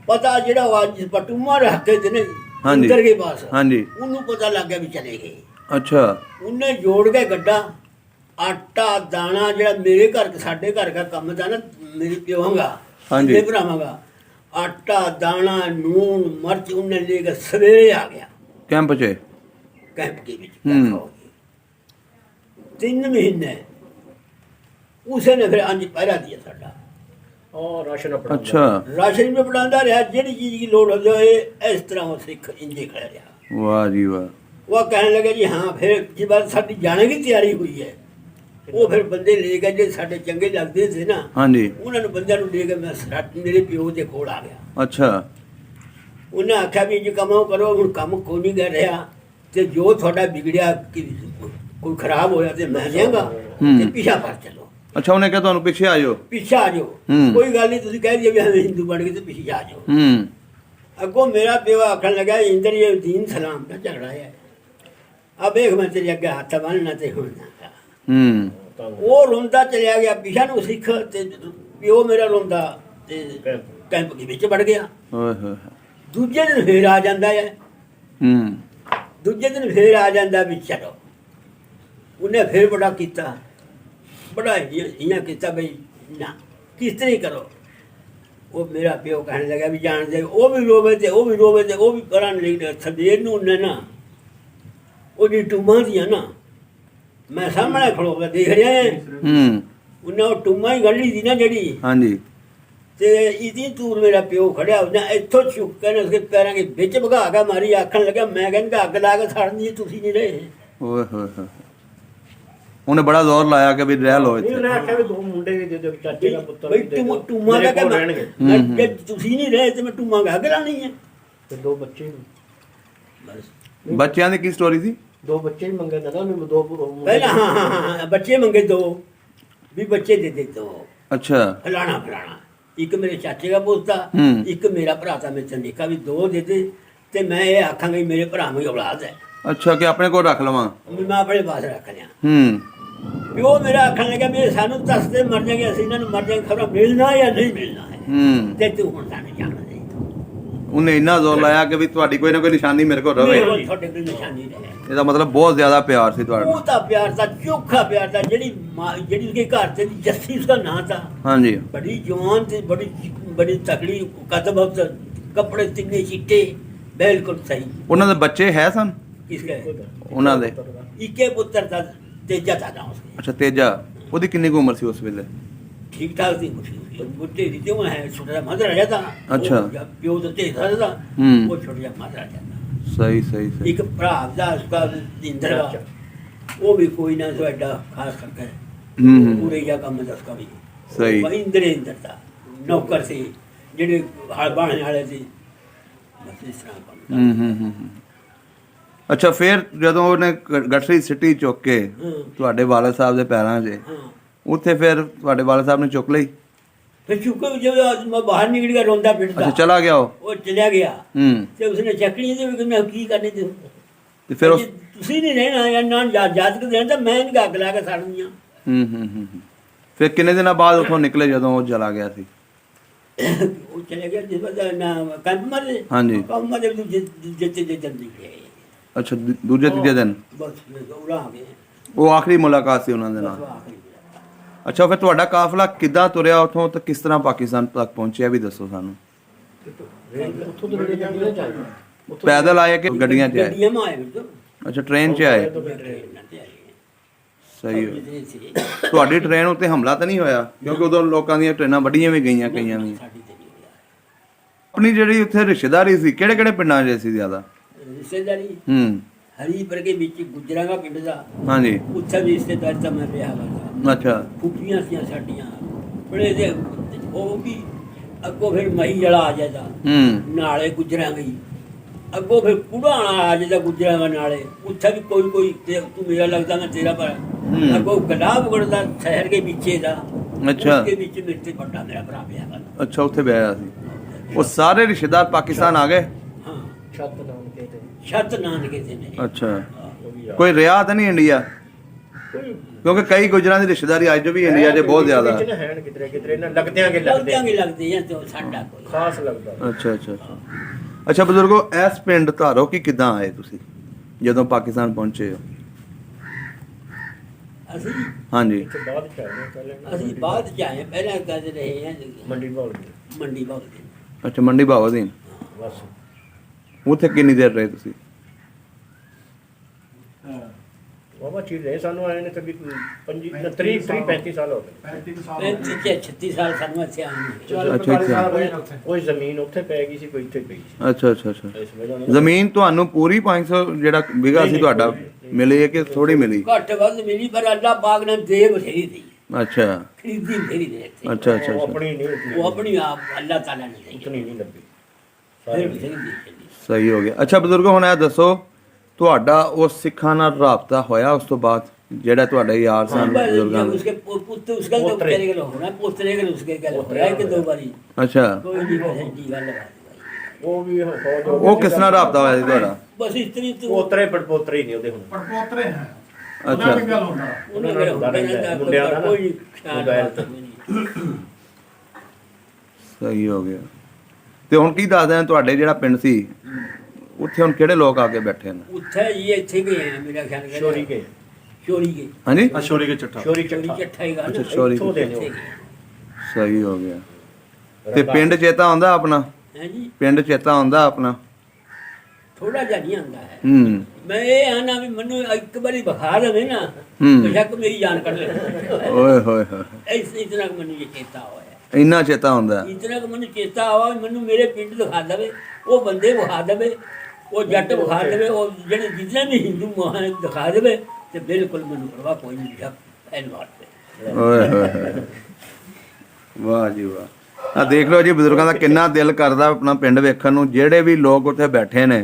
ਪਤਾ ਜਿਹੜਾ ਉਹ ਅੱਜ ਪਟੂਮਾ ਰੱਖ ਕੇ ਤੇ ਨੇ ਹਾਂਜੀ। ਇੰਦਰ ਕੇ ਪਾਸ ਹਾਂਜੀ ਉਹਨੂੰ ਪਤਾ ਲੱਗ ਗਿਆ ਵੀ ਚਲੇ ਗਏ। ਅੱਛਾ ਉਹਨੇ ਜੋੜ ਕੇ ਗੱਡਾ ਆਟਾ ਦਾਣਾ ਜਿਹੜਾ ਮੇਰੇ ਘਰ ਸਾਡੇ ਘਰ ਦਾ ਕੰਮ ਦਾ ਨਾ ਮੇਰੀ ਪਿਓਾਂਗਾ ਹਾਂਜੀ। ਇਹ ਭਰਾਵਾਂਗਾ ਆਟਾ ਦਾਣਾ ਨੂਨ ਮਿਰਚ ਉਹਨੇ ਲੈ ਕੇ ਸਵੇਰੇ ਆ ਗਿਆ ਕੈਂਪ 'ਚ ਕੈਂਪ ਦੇ ਵਿੱਚ ਹੂੰ। ਖਾਓ ਜੀ। 3 ਮਹੀਨੇ ਉਸੇ ਨੇ ਫਿਰ ਅੰਜ ਪਹਿਰਾ ਦਿਆ ਸਾਡਾ ਰਾਸ਼ਨ ਆਪਣਾ ਅੱਛਾ ਰਾਸ਼ਨ ਵੀ ਬਣਾਉਂਦਾ ਰਿਹਾ ਜਿਹੜੀ ਚੀਜ਼ ਦੀ ਲੋੜ ਹੋ ਜਾਏ ਇਸ ਤਰ੍ਹਾਂ ਉਹ ਸਿੱਖ ਇੰਜੇ ਖੜਾ ਰਿਹਾ। ਵਾਹ ਜੀ ਵਾਹ ਉਹ ਕਹਿਣ ਲੱਗੇ ਜੀ ਹਾਂ ਫਿਰ ਜੀ ਬਾਤ ਸਾਡੀ ਜਾਣੇ ਦੀ ਤਿਆਰੀ ਹੋਈ ਹੈ। ਉਹ ਫਿਰ ਬੰਦੇ ਲੈ ਕੇ ਜੇ ਸਾਡੇ ਚੰਗੇ ਲੱਗਦੇ ਸੀ ਨਾ ਹਾਂਜੀ ਉਹਨਾਂ ਨੂੰ ਬੰਦਿਆਂ ਨੂੰ ਲੈ ਕੇ ਮੈਂ ਸਰਾਟ ਮੇਰੇ ਪਿਓ ਦੇ ਕੋਲ ਆ ਗਿਆ। ਅੱਛਾ ਉਹਨੇ ਆਖਿਆ ਵੀ ਜੇ ਕੰਮ ਕਰੋ ਹੁਣ ਕੰਮ ਕੋਈ ਨਹੀਂ ਕਰ ਰਿਹਾ ਤੇ ਜੋ ਤੁਹਾਡਾ ਵਿਗੜਿਆ ਕੋਈ ਖਰਾਬ ਹੋਇਆ ਤੇ ਮੈਂ ਜਾਵਾਂਗਾ ਤੇ ਪਿੱਛਾ ਪਰ ਚਲੋ। ਅੱਛਾ ਉਹਨੇ ਕਿਹਾ ਤੁਹਾਨੂੰ ਪਿੱਛੇ ਆ ਜਾਓ। ਪਿੱਛਾ ਆ ਜਾਓ ਹੂੰ। ਕੋਈ ਗੱਲ ਨਹੀਂ ਤੁਸੀਂ ਕਹਿ ਦਿਓ ਵੀ ਹਮੇ ਹਿੰਦੂ ਬਣ ਗਏ ਤੇ ਪਿੱਛੇ ਆ ਜਾਓ। ਹੂੰ ਅੱਗੋਂ ਮੇਰਾ ਪਿਓ ਆਖਣ ਲੱਗਾ ਇੰਦਰ ਇਹ ਦੀਨ ਸਲਾਮ ਦਾ ਝਗੜਾ ਹੈ ਆ ਵੇਖ ਮੈਂ ਤੇਰੇ ਅੱਗੇ ਹੱਥ ਬੰਨਣਾ ਤੇ ਹੁਣ ਨਾ। ਹੂੰ ਉਹ ਰੋਂਦਾ ਚਲਿਆ ਗਿਆ ਪਿਛਾ ਨੂੰ ਸਿੱਖ ਤੇ ਪਿਓ ਮੇਰਾ ਰੋਂਦਾ ਤੇ ਕੈਂਪ ਦੇ ਵਿੱਚ ਵੜ ਗਿਆ। ਓਏ ਹੋਏ ਦੂਜੇ ਦਿਨ ਫੇਰ ਆ ਜਾਂਦਾ ਹੈ। ਹੂੰ ਦੂਜੇ ਦਿਨ ਫੇਰ ਆ ਜਾਂਦਾ ਵੀ ਚਲੋ। ਉਹਨੇ ਫੇਰ ਬੜਾ ਕੀਤਾ ਬੜਾ ਇਆਂ ਕੀਤਾ ਬਈ ਨਾ ਕਿਸ ਤਰ੍ਹਾਂ ਕਰੋ। ਉਹ ਮੇਰਾ ਪਿਓ ਕਹਿਣ ਲੱਗਾ ਵੀ ਜਾਣਦੇ ਉਹ ਵੀ ਰੋਵੇ ਤੇ ਉਹ ਵੀ ਰੋਵੇ ਤੇ ਉਹ ਵੀ ਕਰਨ ਲਈ ਸਵੇਰ ਨੂੰ ਉਹਨੇ ਨਾ ਉਹਦੀ ਟੂਮਾਂ ਦੀਆਂ ਨਾ ਮੈਂ ਸਾਹਮਣੇ ਖੜੋ ਕੇ ਦੇਖ ਰਿਹਾ ਹੈ। ਹੂੰ ਉਹਨੇ ਉਹ ਟੂਮਾਂ ਹੀ ਗੱਡੀ ਦੀ ਨਾ ਜਿਹੜੀ ਹਾਂਜੀ ਤੇ ਇਦੀ ਤੂਰ ਮੇਰਾ ਪਿਓ ਖੜਿਆ ਉਹਨੇ ਇੱਥੋਂ ਚੁੱਕ ਕੇ ਉਸਕੇ ਪੈਰਾਂ ਦੇ ਵਿੱਚ ਭਗਾ ਕੇ ਮਾਰੀ ਆਖਣ ਲੱਗਾ ਮੈਂ ਕਹਿੰਦਾ ਅੱਗ ਲਾ ਕੇ ਸੜਨੀ ਤੁਸੀਂ ਨਹੀਂ ਰਹੇ। ਓਏ ਹੋਏ ਹੋਏ ਉਹਨੇ ਬੜਾ ਜ਼ੋਰ ਲਾਇਆ ਕਿ ਵੀ ਰਹਿ ਲਓ ਨਹੀਂ ਇੱਥੇ। ਮੈਂ ਆਖਿਆ ਵੀ 2 ਮੁੰਡੇ ਦੇ ਦੇ ਚਾਚੇ ਦਾ ਪੁੱਤਰ ਬਈ ਟੂਮਾ ਮੇਰੇ ਦਾ ਕੋਲ ਕਹਿ ਰਹਿਣਗੇ ਮੈਂ ਜੇ ਤੁਸੀਂ ਨਹੀਂ ਰਹੇ ਤੇ ਮੈਂ ਟੂਮਾ ਗਾ ਲਾਣੀ ਹੈ। ਤੇ 2 ਬੱਚੇ ਹੀ ਬਸ ਬੱਚਿਆਂ ਦੀ ਕੀ ਸਟੋਰੀ ਸੀ? 2 ਬੱਚੇ ਹੀ ਮੰਗੇ ਨਾ ਉਹਨੇ 2 ਮੁੰਡੇ ਪਹਿਲਾਂ ਹਾਂ ਬੱਚੇ ਮੰਗੇ ਦੋ ਵੀ ਬੱਚੇ ਦੇ ਦੇ ਦੋ ਅੱਛਾ ਫਲਾਣਾ ਫਲਾਣਾ ਇੱਕ ਮੇਰੇ ਚਾਚੇ ਦਾ ਪੁੱਤ ਆ ਹੂੰ। ਇੱਕ ਮੇਰਾ ਭਰਾ ਤਾਂ ਮੇਰੇ ਨਿੱਕਾ ਵੀ 2 ਦੇ ਦੇ ਤੇ ਮੈਂ ਇਹ ਆਖਾਂਗਾ ਵੀ ਮੇਰੇ ਭਰਾ ਦੀ ਔਲਾਦ ਹੈ ਅੱਛਾ ਕਿ ਆਪਣੇ ਕੋਲ ਰੱਖ ਲਵਾਂ। ਵੀ ਮੈਂ ਆਪਣੇ ਪਾਸ ਰੱਖ ਲਿਆ। ਹੂੰ ਵੀ ਉਹ ਮੇਰਾ ਆਖਣ ਲੱਗਾ ਵੀ ਸਾਨੂੰ ਦੱਸਦੇ ਮਰ ਜਾਗੇ ਅਸੀਂ ਇਹਨਾਂ ਨੂੰ ਮਰ ਜਾਗੇ ਖਬਰ ਮਿਲਣਾ ਜਾਂ ਨਹੀਂ ਮਿਲਣਾ ਹੈ ਹੂੰ ਤੇ ਤੂੰ ਹੁਣ ਸਾਨੂੰ ਜਾਣ ਦੇ ਉਹਨੇ ਇੰਨਾ ਜ਼ੋਰ ਲਾਇਆ ਕਿ ਵੀ ਤੁਹਾਡੀ ਕੋਈ ਨਾ ਕੋਈ ਨਿਸ਼ਾਨੀ ਮੇਰੇ ਕੋਲ ਰਵੇ। ਨਹੀਂ, ਤੁਹਾਡੇ ਕੋਲ ਨਿਸ਼ਾਨੀ ਰਹੇ ਇਹਦਾ ਮਤਲਬ ਬਹੁਤ ਜ਼ਿਆਦਾ ਪਿਆਰ ਸੀ ਤੁਹਾਡਾ। ਉਹ ਤਾਂ ਪਿਆਰ ਦਾ ਚੋਖਾ ਪਿਆਰ ਦਾ ਜਿਹੜੀ ਉਸਕੇ ਘਰ ਤੇ ਜੱਸੀ ਉਸਦਾ ਨਾਂ था ਹਾਂਜੀ बड़ी जवान थी बड़ी तगड़ी कदम कपड़े तिन्ने चिट्टे बिल्कुल सही। ਉਹਨਾਂ ਦੇ ਬੱਚੇ ਹੈ ਸਨ? किसके ਉਹਨਾਂ ਦੇ इके पुत्र था तेजा था ना उसके ਅੱਛਾ ਤੇਜਾ ਉਹਦੀ ਕਿੰਨੀ ਕੁ उम्र ਸੀ ਉਸ ਵੇਲੇ? ठीक ठाक थी कुछ बुढ़े थी जो है छोटा सा मदर राजा था। अच्छा। प्यो तो तेज था हम्म। वो छोटा सा मदर राजा था। ਸਹੀ ਸਹੀ ਸਹੀ एक भरा था उसका इंद्र का वो भी कोई ना सो एडा खास करके पूरे या काम में उसका भी ਸਹੀ वो इंद्र था नौकर से ਜਿਹੜੇ ਹਲ ਬਾਣੇ ਵਾਲੇ ਸੀ ਬਸ ਇਸ ਤਰ੍ਹਾਂ ਕੰਮ ਅੱਛਾ ਫਿਰ ਜਦੋਂ ਉਹਨੇ ਗਠਰੀ ਸਿੱਟੀ ਚੁੱਕ ਕੇ ਹਾਂ ਤੁਹਾਡੇ ਵਾਲਦ ਸਾਹਿਬ ਦੇ ਪੈਰਾਂ 'ਚ ਹਾਂ ਉੱਥੇ ਫਿਰ ਤੁਹਾਡੇ ਵਾਲਦ ਸਾਹਿਬ ਨੇ ਚੁੱਕ ਲਈ? ਫਿਰ ਚੁੱਕੋ ਜਦੋਂ ਮੈਂ ਬਾਹਰ ਨਿਕਲ ਗਿਆ ਰੋਂਦਾ ਅੱਛਾ ਪਿੱਟਦਾ ਚਲਾ ਗਿਆ ਉਹ ਚਲਿਆ ਗਿਆ ਹੂੰ ਤੇ ਉਸਨੇ ਚੱਕਣੀ ਤੇ ਵੀ ਮੈਂ ਕੀ ਕਰਨੇ ਤੇ ਤੇ ਫਿਰ ਉਸ ਤੁਸੀਂ ਨਹੀਂ ਰਹਿਣਾ ਜਾਂ ਨਾ ਯਾਦ ਕਰ ਦੇਣਾ ਤਾਂ ਮੈਂ ਇਹਨੂੰ ਅੱਗ ਲਾ ਕੇ ਸਾੜਨੀਆਂ। ਫਿਰ ਕਿੰਨੇ ਦਿਨਾਂ ਬਾਅਦ ਉੱਥੋਂ ਨਿਕਲੇ ਜਦੋਂ ਉਹ ਚਲਾ ਗਿਆ ਸੀ? ਉਹ ਚਲੇ ਗਿਆ ਜਿਸ ਵਾਰ ਨਾ ਕੰਪ ਮਾਰੇ ਹਾਂਜੀ ਕੰਪ ਮਾਰੇ ਜਿੱਤੇ ਜਲਦੀ ਗਏ ਅੱਛਾ ਦੂਜੇ ਤੀਜੇ ਦਿਨ ਬਸ ਉਰਾ ਆ ਗਏ ਉਹ ਆਖਰੀ ਮੁਲਾਕਾਤ ਸੀ ਉਹਨਾਂ ਦੇ ਬਸ ਨਾਲ। ਉਹ ਆਖਰੀ ਗਿਆ। ਅੱਛਾ ਫਿਰ ਤੁਹਾਡਾ ਕਾਫਲਾ ਕਿੱਦਾਂ ਤੁਰਿਆ ਉੱਥੋਂ ਤੇ ਕਿਸ ਤਰ੍ਹਾਂ ਪਾਕਿਸਤਾਨ ਤੱਕ ਪਹੁੰਚਿਆ ਵੀ ਦੱਸੋ ਸਾਨੂੰ। ਉੱਥੋਂ ਤੋਂ ਜਿਹੜੇ ਗੱਡੀਆਂ ਚਾਹੀਏ ਪੈਦਲ ਆਏ ਕਿ ਗੱਡੀਆਂ 'ਚ ਆਏ? ਗੱਡੀਆਂ में आए तो ਅੱਛਾ ਟ੍ਰੇਨ 'ਚ ਆਏ। ट्रेन ते आए ਸਹੀ ਹੈ। ਤੁਹਾਡੀ ਟ੍ਰੇਨ ਉੱਤੇ ਹਮਲਾ ਤਾਂ ਨਹੀਂ ਹੋਇਆ ਕਿਉਂਕਿ ਉਦੋਂ ਲੋਕਾਂ ਦੀਆਂ ਟ੍ਰੇਨਾਂ ਵੱਡੀਆਂ ਵੀ ਗਈਆਂ ਕਈਆਂ ਵੀ। ਆਪਣੀ ਜਿਹੜੀ ਉੱਥੇ ਰਿਸ਼ਤੇਦਾਰੀ ਸੀ ਕਿਹੜੇ ਕਿਹੜੇ ਪਿੰਡਾਂ 'ਚ ਸੀ ਜ਼ਿਆਦਾ? रिश्तेदारी ਹੂੰ हरीपुर के बीच गुजरा का पिंड था ਹਾਂਜੀ उत्थे भी रिश्तेदार था मैं रहा था ਅੱਛਾ फूफियां सी साडियां बड़े दे वो भी अगो फिर मही जला आ जाता ਹੂੰ नाले गुजरा गई अगो फिर कुड़ाना आ जाता गुजरा का नाले उत्थे भी कोई तू मेरा लगता मैं तेरा पर अगो गलाब गड़ता शहर के पीछे था अच्छा। उसके बीच मिलते पट्टा मेरा भरा पिया था। ਅੱਛਾ ਉੱਥੇ ਵਿਆਹਿਆ ਸੀ। ਉਹ ਸਾਰੇ ਰਿਸ਼ਤੇਦਾਰ ਪਾਕਿਸਤਾਨ ਆ ਗਏ? हाँ ਛੱਤ ਨਾਮ ਕੇ ਤੇ छत नानके थे मेरे ਅੱਛਾ हाँ। ਕੋਈ ਰਿਹਾ ਤਾਂ ਨਹੀਂ ਇੰਡੀਆ? ਕੋਈ ਕਿਉਂਕਿ ਕਈ ਗੁਜਰਾਂ ਦੀ ਰਿਸ਼ਤੇਦਾਰੀ ਅੱਜ ਵੀ ਇੰਡੀਆ 'ਚ ਬਹੁਤ ਜ਼ਿਆਦਾ ਵਿੱਚ ਨਾ ਹੈਣ ਕਿਧਰੇ ਕਿਧਰੇ ਨਾ ਲੱਗਦਿਆਂ ਕਿ ਲੱਗਦੇ ਆ ਤੇ ਸਾਡਾ ਕੋਈ ਖਾਸ ਲੱਗਦਾ। ਅੱਛਾ ਅੱਛਾ ਅੱਛਾ ਅੱਛਾ ਬਜ਼ੁਰਗੋ, ਇਸ ਪਿੰਡ ਧਾਰੋ ਕਿ ਕਿੱਦਾਂ ਆਏ ਤੁਸੀਂ ਜਦੋਂ ਪਾਕਿਸਤਾਨ ਪਹੁੰਚੇ ਹੋ? ਅਸੀਂ ਹਾਂਜੀ ਇੱਥੇ ਬਾਅਦ ਚ ਆਏ ਨੇ, ਪਹਿਲੇ ਅਸੀਂ ਬਾਅਦ ਚ ਆਏ, ਪਹਿਲਾਂ ਕਦ ਰਹੇ ਆ ਮੰਡੀ ਭਾਲ ਦੀ ਮੰਡੀ ਬਾਗ ਦੇ। ਅੱਛਾ, ਮੰਡੀ ਬਾਵਾਦੀਨ। ਬਸ ਉੱਥੇ ਕਿੰਨੀ ਦੇਰ ਰਹੇ ਤੁਸੀਂ? ਬਾਬਾ ਚੀਜ਼ ਰਹੇ ਸਾਨੂੰ ਆਏ ਨੇ ਤੇ ਵੀ 35 ਸਾਲ ਹੋ ਗਏ। 36 ਸਾਲ ਸਾਨੂੰ ਇੱਥੇ ਆਏ ਨੇ। ਅੱਛਾ ਅੱਛਾ ਕੋਈ ਜ਼ਮੀਨ ਉੱਥੇ ਪੈ ਗਈ ਸੀ, ਕੋਈ ਇੱਥੇ ਪਈ ਸੀ। ਅੱਛਾ ਅੱਛਾ ਅੱਛਾ ਇਸ ਵਜ੍ਹਾ ਨਾਲ ਜ਼ਮੀਨ ਤੁਹਾਨੂੰ ਪੂਰੀ 500 ਜਿਹੜਾ ਵਿਗਾ ਸੀ ਤੁਹਾਡਾ ਮਿਲੀ ਹੈ ਕਿ ਥੋੜੀ ਮਿਲੀ? ਘੱਟ ਵੱਧ ਮਿਲੀ, ਪਰ ਅੱਲਾ ਪਾਕ ਨੇ ਦੇ ਬਥੇਰੀ ਦੀ, ਅੱਛਾ ਖਰੀਦੀ ਬਥੇਰੀ ਦੇ ਇੱਥੇ। ਅੱਛਾ ਅੱਛਾ ਉਹ ਅੱਛਾ ਆਪਣੀ ਨਹੀਂ ਉਹ ਆਪਣੀ ਆਪ ਅੱਲਾ ਤਾਲਾ ਨੇ ਦੇ ਉਤਨੀ ਨਹੀਂ ਲੱਗੀ। ਫਿਰ ਬਥੇਰੀ ਦੇ। ਸਹੀ ਹੋ ਗਿਆ। ਅੱਛਾ ਬਜ਼ੁਰਗੋ, ਹੁਣ ਇਹ ਦੱਸੋ ਤੁਹਾਡਾ ਉਸ ਸਿੱਖਾਂ ਨਾਲ ਰਾਬਤਾ ਹੋਇਆ ਉਸ ਤੋਂ ਬਾਅਦ, ਜਿਹੜਾ ਤੁਹਾਡੇ ਯਾਰ ਸਨ ਬਜ਼ੁਰਗਾਂ ਦੇ? उसके पुत्र उसका तो तेरे के होना पोतरे के उसके गल हो रहा है कि 2 बारी ਅੱਛਾ, कोई नहीं बस दी गल बात ਉਹ ਵੀ ਫੌਜ ਹੋ ਉਹ ਕਿਸ ਨਾਲ ਰਾਬਤਾ ਹੋਇਆ ਸੀ ਤੁਹਾਡਾ? बस इतनी तो ਪੋਤਰੇ ਪੜਪੋਤਰੇ ਹੀ ਨੇ ਉਹਦੇ ਹੁਣ। ਪੜਪੋਤਰੇ ਹੈ ਅੱਛਾ उन्हें ਮੁੰਡਿਆਂ ਦਾ ਨਾ कोई ख्याल ਮੋਬਾਈਲ नहीं। ਸਹੀ ਹੋ ਗਿਆ। ਤੇ ਹੁਣ ਕੀ ਦੱਸਦੇ ਆ, ਤੁਹਾਡੇ ਜਿਹੜਾ ਪਿੰਡ ਸੀ ਉੱਥੇ ਹੁਣ ਕਿਹੜੇ ਲੋਕ ਆ ਕੇ ਬੈਠੇ ਨੇ? उठे ये थे गए हैं मेरा ख्याल है ਚੋਰੀ ਕੇ चोरी के ਹਾਂਜੀ ਅਸ਼ੋਰੀ ਕੇ ਚੱਠਾ ਚੋਰੀ चोरी ਚੱਠਾ चट्ठा ही ਅੱਛਾ, गाना चोरी ਇੱਥੋਂ ਦੇ ਨੇ थे ਉਹ। गए। ਸਹੀ ਹੋ ਗਿਆ। ਤੇ ਪਿੰਡ ਚੇਤਾ ਆਉਂਦਾ ਆਪਣਾ? हैं जी ਪਿੰਡ ਚੇਤਾ ਆਉਂਦਾ ਆਪਣਾ? थोड़ा जा नहीं आंदा है। ਹੂੰ मैं ये आना भी मनु एक बारी बखा दे ना हम्म। बेशक मेरी जान कट ले ਓਏ ਹੋਏ ਹੋਏ, ऐसे इतना कि मनु ये चेता हुआ है, ਇੰਨਾ ਚੇਤਾ ਆਉਂਦਾ? इतना कि मनु चेता हुआ मनु मेरे पिंड दिखा दे, वो बंदे विखा दे, वो जट विखा दे, वो जेडे जितने भी हिंदू महान दिखा दे ते बिल्कुल मनु परवाह कोई नहीं जब पहलवान पे। ਓਏ ਹੋਏ ਹੋਏ, ਵਾਹ ਜੀ ਵਾਹ। ਆ ਦੇਖ ਲਓ ਜੀ, ਬਜ਼ੁਰਗਾਂ ਦਾ ਕਿੰਨਾ ਦਿਲ ਕਰਦਾ ਆਪਣਾ ਪਿੰਡ ਵੇਖਣ ਨੂੰ। ਜਿਹੜੇ ਵੀ ਲੋਕ ਉੱਥੇ ਬੈਠੇ ਨੇ,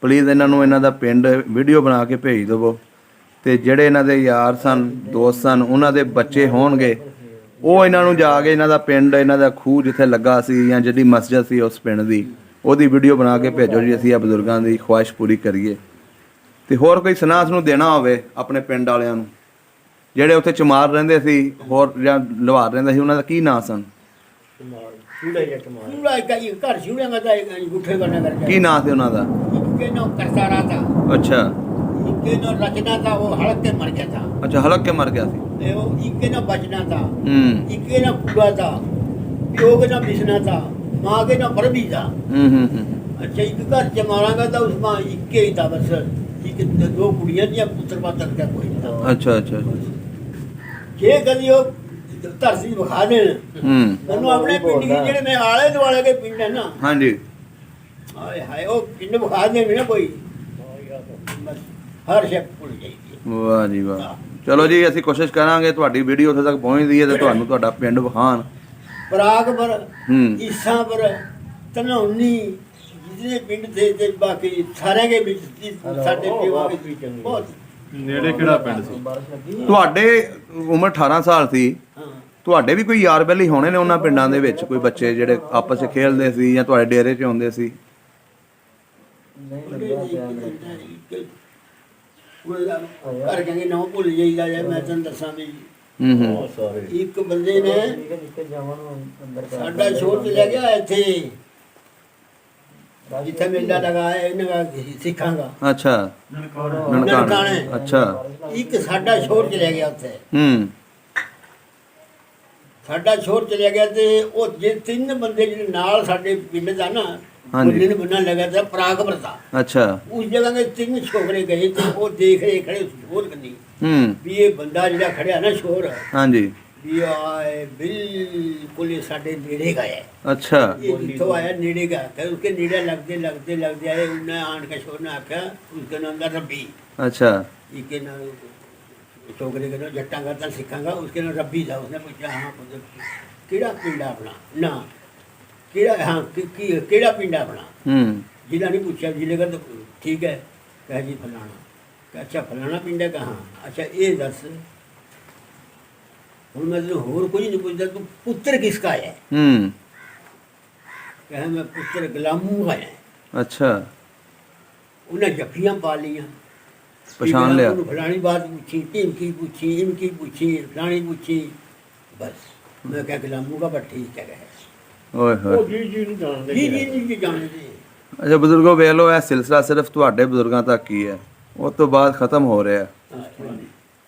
ਪਲੀਜ਼ ਇਹਨਾਂ ਨੂੰ ਇਹਨਾਂ ਦਾ ਪਿੰਡ ਵੀਡੀਓ ਬਣਾ ਕੇ ਭੇਜ ਦੇਵੋ। ਤੇ ਜਿਹੜੇ ਇਹਨਾਂ ਦੇ ਯਾਰ ਸਨ, ਦੋਸਤ ਸਨ, ਉਹਨਾਂ ਦੇ ਬੱਚੇ ਹੋਣਗੇ, ਉਹ ਇਹਨਾਂ ਨੂੰ ਜਾ ਕੇ ਇਹਨਾਂ ਦਾ ਪਿੰਡ, ਇਹਨਾਂ ਦਾ ਖੂਹ ਜਿੱਥੇ ਲੱਗਾ ਸੀ ਜਾਂ ਜਿਹੜੀ ਮਸਜਿਦ ਸੀ ਉਸ ਪਿੰਡ ਦੀ, ਉਹਦੀ ਵੀਡੀਓ ਬਣਾ ਕੇ ਭੇਜੋ ਜੀ, ਅਸੀਂ ਆ ਬਜ਼ੁਰਗਾਂ ਦੀ ਖੁਆਇਸ਼ ਪੂਰੀ ਕਰੀਏ। ਤੇ ਹੋਰ ਕੋਈ ਸੁਨਾਹ ਨੂੰ ਦੇਣਾ ਹੋਵੇ ਆਪਣੇ ਪਿੰਡ ਵਾਲਿਆਂ ਨੂੰ, ਜਿਹੜੇ ਉੱਥੇ ਚਮਾਰ ਰਹਿੰਦੇ ਸੀ ਹੋਰ ਜਾਂ ਲਵਾਰ ਰਹਿੰਦੇ ਸੀ, ਉਹਨਾਂ ਦਾ ਕੀ ਨਾਂ ਸਨ? ਚੂੜਾ ਜਾਂ ਕਮਾਲ पूरा एक ही घर छुड़े में था एक गुठे करने करके ਕੀ ਨਾਂ ਸੀ ਉਹਨਾਂ ਦਾ? इनके नो करता रहा था, ਅੱਛਾ इनके नो रचना था, वो हड़क के मर गया था, ਅੱਛਾ, ਹਲਕ ਕੇ ਮਰ ਗਿਆ ਸੀ। ये वो इनके नो बचना था, ਹੂੰ इनके नो पूरा था, प्यो के नो बिसना था, माँ के नो परबी था। ਹੂੰ अच्छा एक घर जमाना था, उसमें इक्के ही था बस, एक 2 कुड़ियां थी, पुत्र पात्र का कोई नहीं था। ਅੱਛਾ ਅੱਛਾ जे कदी वो धरती विखा देन ਹੂੰ ਮੈਨੂੰ ਆਪਣੇ ਪਿੰਡ ਦੀ ਜਿਹੜੇ ਮੈਂ ਆਲੇ ਦੁਆਲੇ ਦੇ ਪਿੰਡ ਹੈ ਨਾ, ਹਾਂਜੀ ਹਾਏ ਹਾਏ ਉਹ ਪਿੰਡ ਵਿਖਾ ਦੇਣ ਨਾ ਕੋਈ, ਬਸ ਹਰ ਸ਼ੈ ਭੁੱਲ ਜਾਈਦੀ ਹੈ। ਵਾਹ ਜੀ ਵਾਹ। ਚਲੋ ਜੀ, ਅਸੀਂ ਕੋਸ਼ਿਸ਼ ਕਰਾਂਗੇ ਤੁਹਾਡੀ ਵੀਡੀਓ ਉੱਥੇ ਤੱਕ ਪਹੁੰਚਦੀ ਹੈ ਤੇ ਤੁਹਾਨੂੰ ਤੁਹਾਡਾ ਪਿੰਡ ਵਿਖਾਣ। ਪਰਾਗਪੁਰ, ਹੂੰ ਈਸਾਪੁਰ, ਧਨੌਣੀ, ਜਿਤਨੇ ਪਿੰਡ ਥੇ ਤੇ ਬਾਕੀ ਸਾਰਿਆਂ ਦੇ ਵਿੱਚ ਸਾਡੇ ਪਿਓ ਦੇ ਬਹੁਤ। ਨੇੜੇ ਕਿਹੜਾ ਪਿੰਡ ਸੀ? ਤੁਹਾਡੇ ਉਮਰ 18 ਸਾਲ ਸੀ, ਹਾਂ ਤੁਹਾਡੇ ਵੀ ਕੋਈ ਯਾਰ ਬੇਲੀ ਹੋਣੇ ਨੇ ਉਹਨਾਂ ਪਿੰਡਾਂ ਦੇ ਵਿੱਚ, ਕੋਈ ਬੱਚੇ ਜਿਹੜੇ ਆਪਸ ਵਿੱਚ ਖੇਡਦੇ ਸੀ ਜਾਂ ਤੁਹਾਡੇ ਡੇਰੇ 'ਚ ਆਉਂਦੇ ਸੀ? ਘਰ ਕਹਿੰਦੇ ਨਾ ਭੁੱਲ ਜਾਈਦਾ ਜੇ ਮੈਂ ਤੈਨੂੰ ਦੱਸਾਂ ਵੀ ਹੂੰ ਸਾਰੇ ਇੱਕ ਬੰਦੇ ਨੇ ਸਾਡਾ ਛੋੜ ਚਲਿਆ ਗਿਆ ਇੱਥੇ ਜਿੱਥੇ ਮੇਲਾ ਲਗਾਇਆ ਇਹਨਾਂ ਦਾ ਸਿੱਖਾਂ ਦਾ ਅੱਛਾ, ਨਨਕਾਣੇ। ਨਨਕਾਣੇ। ਅੱਛਾ ਇੱਕ ਸਾਡਾ ਛੋੜ ਚਲਿਆ ਗਿਆ ਉੱਥੇ, ਹੂੰ ਸਾਡਾ ਛੋੜ ਚਲਿਆ ਗਿਆ ਤੇ ਉਹ ਜੇ 3 ਬੰਦੇ ਜਿਹੜੇ ਨਾਲ ਸਾਡੇ ਪਿੰਡ ਦਾ ਨਾ ਹਾਂਜੀ। ਬੁੱਲੇ ਨੂੰ ਬੰਨਣ ਲੱਗਾ ਤਾਂ ਪਰਾਗਪੁਰ ਦਾ, ਅੱਛਾ ਉਸ ਜਗ੍ਹਾ ਦੇ 3 ਛੋਕਰੇ ਗਏ ਤੇ ਉਹ ਦੇਖ ਰਹੇ ਖੜੇ ਸ਼ੋਰ ਕਰਨੀ ਹੂੰ ਵੀ ਇਹ ਬੰਦਾ ਜਿਹੜਾ ਖੜਿਆ ਨਾ ਸ਼ੋਰ ਹਾਂਜੀ ਵੀ ਆਏ ਬਿਲਕੁਲ ਇਹ ਸਾਡੇ ਨੇੜੇ ਗਿਆ ਹੈ। ਅੱਛਾ ये जितो आया नेड़े का फिर उसके नेड़े लगते आए उन्हें आन का शोर ने आख्या उसके नाम दा रब्बी, ਅੱਛਾ इसके नाम छोकरे के नाम जट्टा करता सिखांगा, उसके नाम रब्बी था। उसने पूछा हाँ केड़ा पिंड अपना ना केड़ा हाँ केड़ा पिंड अपना, ਹੂੰ जिला नहीं पूछा, जिले का तो ठीक है कह जी फलाना, कहा अच्छा फलाना पिंड है कहाँ, अच्छा ये दस हूँ मैं तेन होर कुछ नहीं पूछता तू पुत्र किसका है, ਹੂੰ कहा मैं पुत्र गुलामू का है। ਅੱਛਾ उन्हें जफ्फियां पा लियां, ਪਛਾਣ ਲਿਆ। फलानी बात पूछी, इनकी पूछी, इनकी पूछी, फलानी पूछी, बस मैं क्या गुलामों का बट ठीक है ਓਏ ਹੋਏ। ਉਹ ਜੀ ਨਹੀਂ ਜਾਣਦੇ जी जी नहीं जी जानते ਅੱਛਾ ਬਜ਼ੁਰਗੋ ਵੇਖ ਲਓ, ਇਹ ਸਿਲਸਿਲਾ ਸਿਰਫ ਤੁਹਾਡੇ ਬਜ਼ੁਰਗਾਂ ਤੱਕ ਹੀ ਹੈ, ਉਸ ਤੋਂ ਬਾਅਦ ਖਤਮ ਹੋ ਰਿਹਾ।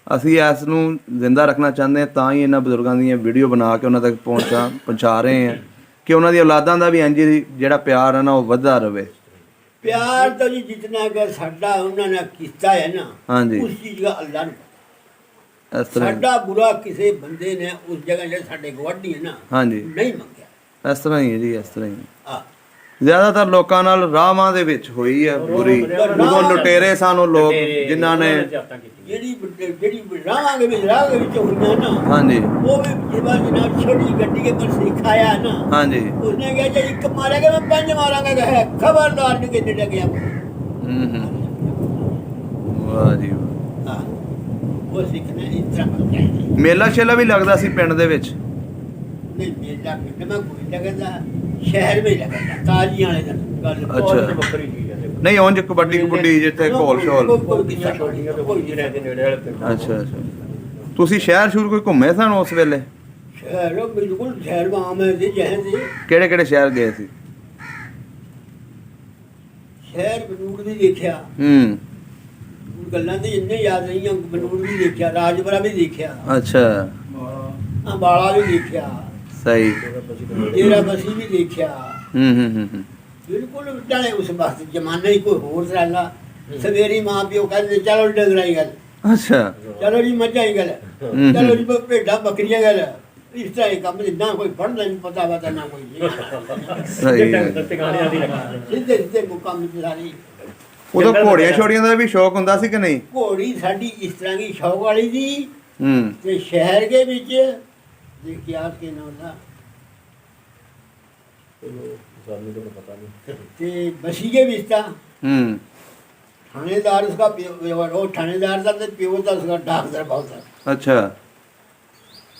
ਅਸੀਂ ਇਸ ਨੂੰ ਜ਼ਿੰਦਾ ਰੱਖਣਾ ਚਾਹੁੰਦੇ ਹਾਂ, ਤਾਂ ਹੀ ਇਹਨਾਂ ਬਜ਼ੁਰਗਾਂ ਦੀਆਂ ਵੀਡੀਓ ਬਣਾ ਕੇ ਉਹਨਾਂ ਤੱਕ ਪਹੁੰਚਾ ਰਹੇ ਹਾਂ ਕਿ ਉਹਨਾਂ ਦੀ ਔਲਾਦਾਂ ਦਾ ਵੀ ਇੰਝ ਹੀ ਜਿਹੜਾ ਪਿਆਰ ਹੈ ਨਾ ਉਹ ਵੱਧਦਾ ਰਹੇ। प्यार तो जी जितना अगर साडा उन्होंने किया है ना, हाँ जी। उस चीज का अल्लाह ने ਇਸ ਤਰ੍ਹਾਂ साडा बुरा किसी बंदे ने उस जगह जो साडे गवाढ़ी है ना ਹਾਂਜੀ नहीं मंगया। ਇਸ ਤਰ੍ਹਾਂ ਹੀ ਹੈ ਜੀ, ਇਸ ਤਰ੍ਹਾਂ ਹੀ ਹੈ। हाँ ਜ਼ਿਆਦਾਤਰ ਲੋਕਾਂ ਨਾਲ ਰਾਹਾਂ ਦੇ ਵਿੱਚ ਹੋਈ ਹੈ ਬੁਰੀ, ਉਦੋਂ ਲੁਟੇਰੇ ਸਾਨੂੰ ਲੋਕ ਜਿਨ੍ਹਾਂ ਨੇ ਜਿਹੜੀ ਰਾਵਾਂ ਦੇ ਵਿੱਚ ਹੋਈਆਂ ਨਾ, ਹਾਂਜੀ ਉਹ ਵੀ ਜਿਵੇਂ ਜਨਾਬ ਛੋਟੀ ਗੱਡੀ ਕੇ ਪਰ ਸਿਖਾਇਆ ਨਾ, ਹਾਂਜੀ उसने कहा जे एक मारेगा मैं पंज मारांगा, कहे खबरदार नहीं कि डर गया। ਵਾਹ ਜੀ ਵਾਹ। हाँ वो सीखना इस तरह बनता है। ਮੇਲਾ ਛੇਲਾ ਵੀ ਲੱਗਦਾ ਸੀ ਪਿੰਡ ਦੇ ਵਿੱਚ? नहीं मेला पिंड में कोई लगता, शहर में लगता ताजियां वाले दिन गल अच्छा। ਵੱਖਰੀ ਚੀਜ਼ ਹੈ ਦੇਖੋ। ਨਹੀਂ ਉਂਝ ਕਬੱਡੀ ਕਬੱਡੀ ਜਿੱਥੇ ਘੋਲ ਸ਼ੋਲ। ਛੋਟੀਆਂ ਛੋਟੀਆਂ ਤੇ ਕੋਈ ਜਿਹੜੇ ਦੇ ਨੇੜੇ ਵਾਲੇ ਪਿੰਡ। ਅੱਛਾ ਅੱਛਾ। ਤੁਸੀਂ ਸ਼ਹਿਰ ਸ਼ੁਰੂ ਕੋਈ ਘੁੰਮੇ ਸਨ ਉਸ ਵੇਲੇ? शहर बिल्कुल शहर में आम है जहाँ से ਕਿਹੜੇ ਕਿਹੜੇ ਸ਼ਹਿਰ ਗਏ ਸੀ? शहर बनूड़ भी देखा, गल्लां ते इन्ने याद नहीं है। बनूड़ भी देखा, राजपुरा भी देखा, ਅੱਛਾ अंबाला भी देखा, ਸਹੀ। डेरा बसी भी देखा। ਹੂੰ। बिल्कुल डाले उस वक्त जमाने ही कोई होर रहा। सवेरी मां प्यो कहते चलो डंगराई गल, ਅੱਛਾ चलो जी मझां ही गल, चलो जी भेडां बकरियां गल। इस तरह काम ना कोई पढ़ना नहीं पता पता ना कोई ਸਹੀ ਹੈ। ਟਿਕਾਣਿਆਂ ਦੀ ਰੱਖੀ। सीधे सीधे मुकाम सारी। ਉਦੋਂ ਘੋੜੀਆਂ ਛੋੜੀਆਂ ਦਾ ਵੀ ਸ਼ੌਕ ਹੁੰਦਾ ਸੀ ਕਿ ਨਹੀਂ? घोड़ी साडी इस तरह की शौक वाली थी ਹੂੰ ते शहर के विच देखिए आज के नाम था ਸਾਨੂੰ ਤਾਂ ਪਤਾ ਨਹੀਂ। ते बसी के विच था। ਹੂੰ थानेदार उसका प्यो, वो थानेदार था ते प्यो था उसका डाकदर बहुत था। ਅੱਛਾ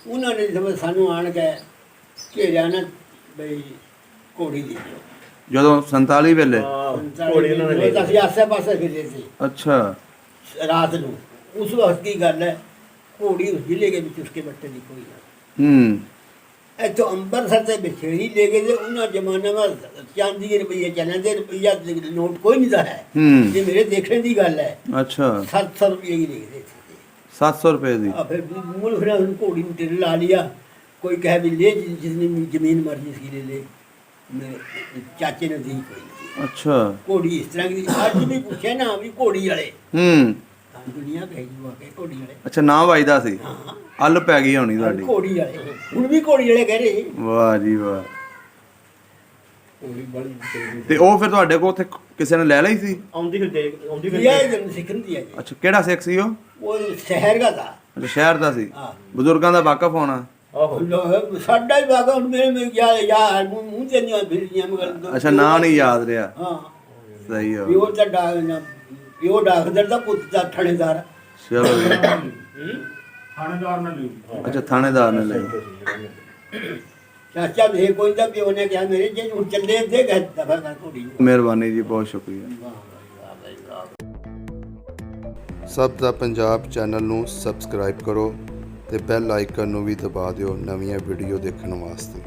उन्होंने समझ सानू आन के घेरिया ना बई घोड़ी दी दिओ। ਜਦੋਂ 47 ਵੇਲੇ? ਘੋੜੀ ਉਹਨਾਂ ਨੇ ਲੈ ਅਸੀਂ ਆਸੇ ਪਾਸੇ ਫਿਰਦੇ ਸੀ ਅੱਛਾ रात ਨੂੰ। उस वक्त की गल है, घोड़ी उस जिले के विच उसके बट्टे दी कोई ना। ਹੂੰ ਇੱਥੋਂ ਅੰਮ੍ਰਿਤਸਰ ਤੇ ਬਿਛੇੜੀ ਲੈ ਗਏ ਤੇ ਉਹਨਾਂ ਜ਼ਮਾਨੇ ਵਿੱਚ ਚਾਂਦੀ ਦੇ ਰੁਪਈਏ ਚੱਲਦੇ, ਰੁਪਈਆ ਨੋਟ ਕੋਈ ਨਹੀਂ ਦਾ ਹੈ। ਹੂੰ ਇਹ ਮੇਰੇ ਦੇਖਣ ਦੀ ਗੱਲ ਹੈ। ਅੱਛਾ 700 ਰੁਪਏ ਹੀ ਲਿਖਦੇ ਸੀ। 700 ਰੁਪਏ ਦੀ? ਆ ਫਿਰ ਮੂਲ ਫਿਰ ਉਹਨੂੰ ਘੋੜੀ ਨੂੰ ਢਿੱਲ ਲਾ ਲਿਆ। ਕੋਈ ਕਹੇ ਵੀ ਲੈ ਜਿਤਨੀ ਜ਼ਮੀਨ ਮਰਜ਼ੀ ਸੀ ਲੈ ਲੈ। ਮੇਰੇ ਚਾਚੇ ਨੇ ਦੀ ਕੋਈ ਨਹੀਂ। ਅੱਛਾ ਘੋੜੀ ਇਸ ਤਰ੍ਹਾਂ ਦੀ ਅੱਜ ਵੀ ਪੁੱਛੇ ਨਾ ਵੀ ਘੋੜੀ ਵਾਲੇ ਹੂੰ ਦੁਨੀਆ ਕਹੀ ਜੂਆ ਕੇ ਘੋੜੀ ਵਾਲੇ। ਅੱਛਾ ਨਾਂ ਵੱਜਦਾ ਸੀ? ਹਾਂ ਅੱਲ ਪੈ ਗਈ ਹੋਣੀ ਤੁਹਾਡੀ। ਘੋੜੀ ਵਾਲੇ ਹੁਣ ਵੀ ਘੋੜੀ ਵਾਲੇ ਕਹਿ ਰਹੇ। ਵਾਹ ਜੀ ਵਾਹ। ਘੋੜੀ ਬੜੀ ਚੰਗੀ। ਤੇ ਉਹ ਫਿਰ ਤੁਹਾਡੇ ਕੋਲ ਉੱਥੇ ਕਿਸੇ ਨੇ ਲੈ ਲਈ ਸੀ? ਆਉਂਦੀ ਫਿਰ ਆਉਂਦੀ ਫਿਰ ਇਹ ਜਨ ਸਿੱਖਣ ਦੀ ਹੈ ਜੀ। ਅੱਛਾ ਕਿਹੜਾ ਸਿੱਖ ਸੀ ਉਹ? वो शहर का था। ਅੱਛਾ ਸ਼ਹਿਰ ਦਾ ਸੀ। हाँ। ਬਜ਼ੁਰਗਾਂ ਦਾ ਵਾਕਫ ਹੋਣਾ। ਆਹੋ साडा ही बागा हुन मेरे में क्या यार मुंह ते नहीं फिर दियां मगर। ਅੱਛਾ ਨਾਂ ਨਹੀਂ ਯਾਦ ਰਿਹਾ। हां ਸਹੀ ਹੋ प्यो दा डाक ना, प्यो डाकदर दा पुੱਤ ਦਾ थानेदार। ਚਲੋ ਜੀ। ਥਾਣੇਦਾਰ ਨਾਲ ਲਈ। ਅੱਛਾ ਥਾਣੇਦਾਰ ਨੇ ਲਈ। चाचा दे कोई दा प्यो ने कहा मेरे जे हुन चले दे गए दफा कर थोड़ी। ਮਿਹਰਬਾਨੀ ਜੀ, ਬਹੁਤ ਸ਼ੁਕਰੀਆ। ਸਭ ਦਾ ਪੰਜਾਬ ਚੈਨਲ ਨੂੰ ਸਬਸਕ੍ਰਾਈਬ ਕਰੋ ਤੇ ਬੈਲ ਆਈਕਨ ਨੂੰ ਵੀ ਦਬਾ ਦਿਓ ਨਵੀਆਂ ਵੀਡੀਓ ਦੇਖਣ ਵਾਸਤੇ।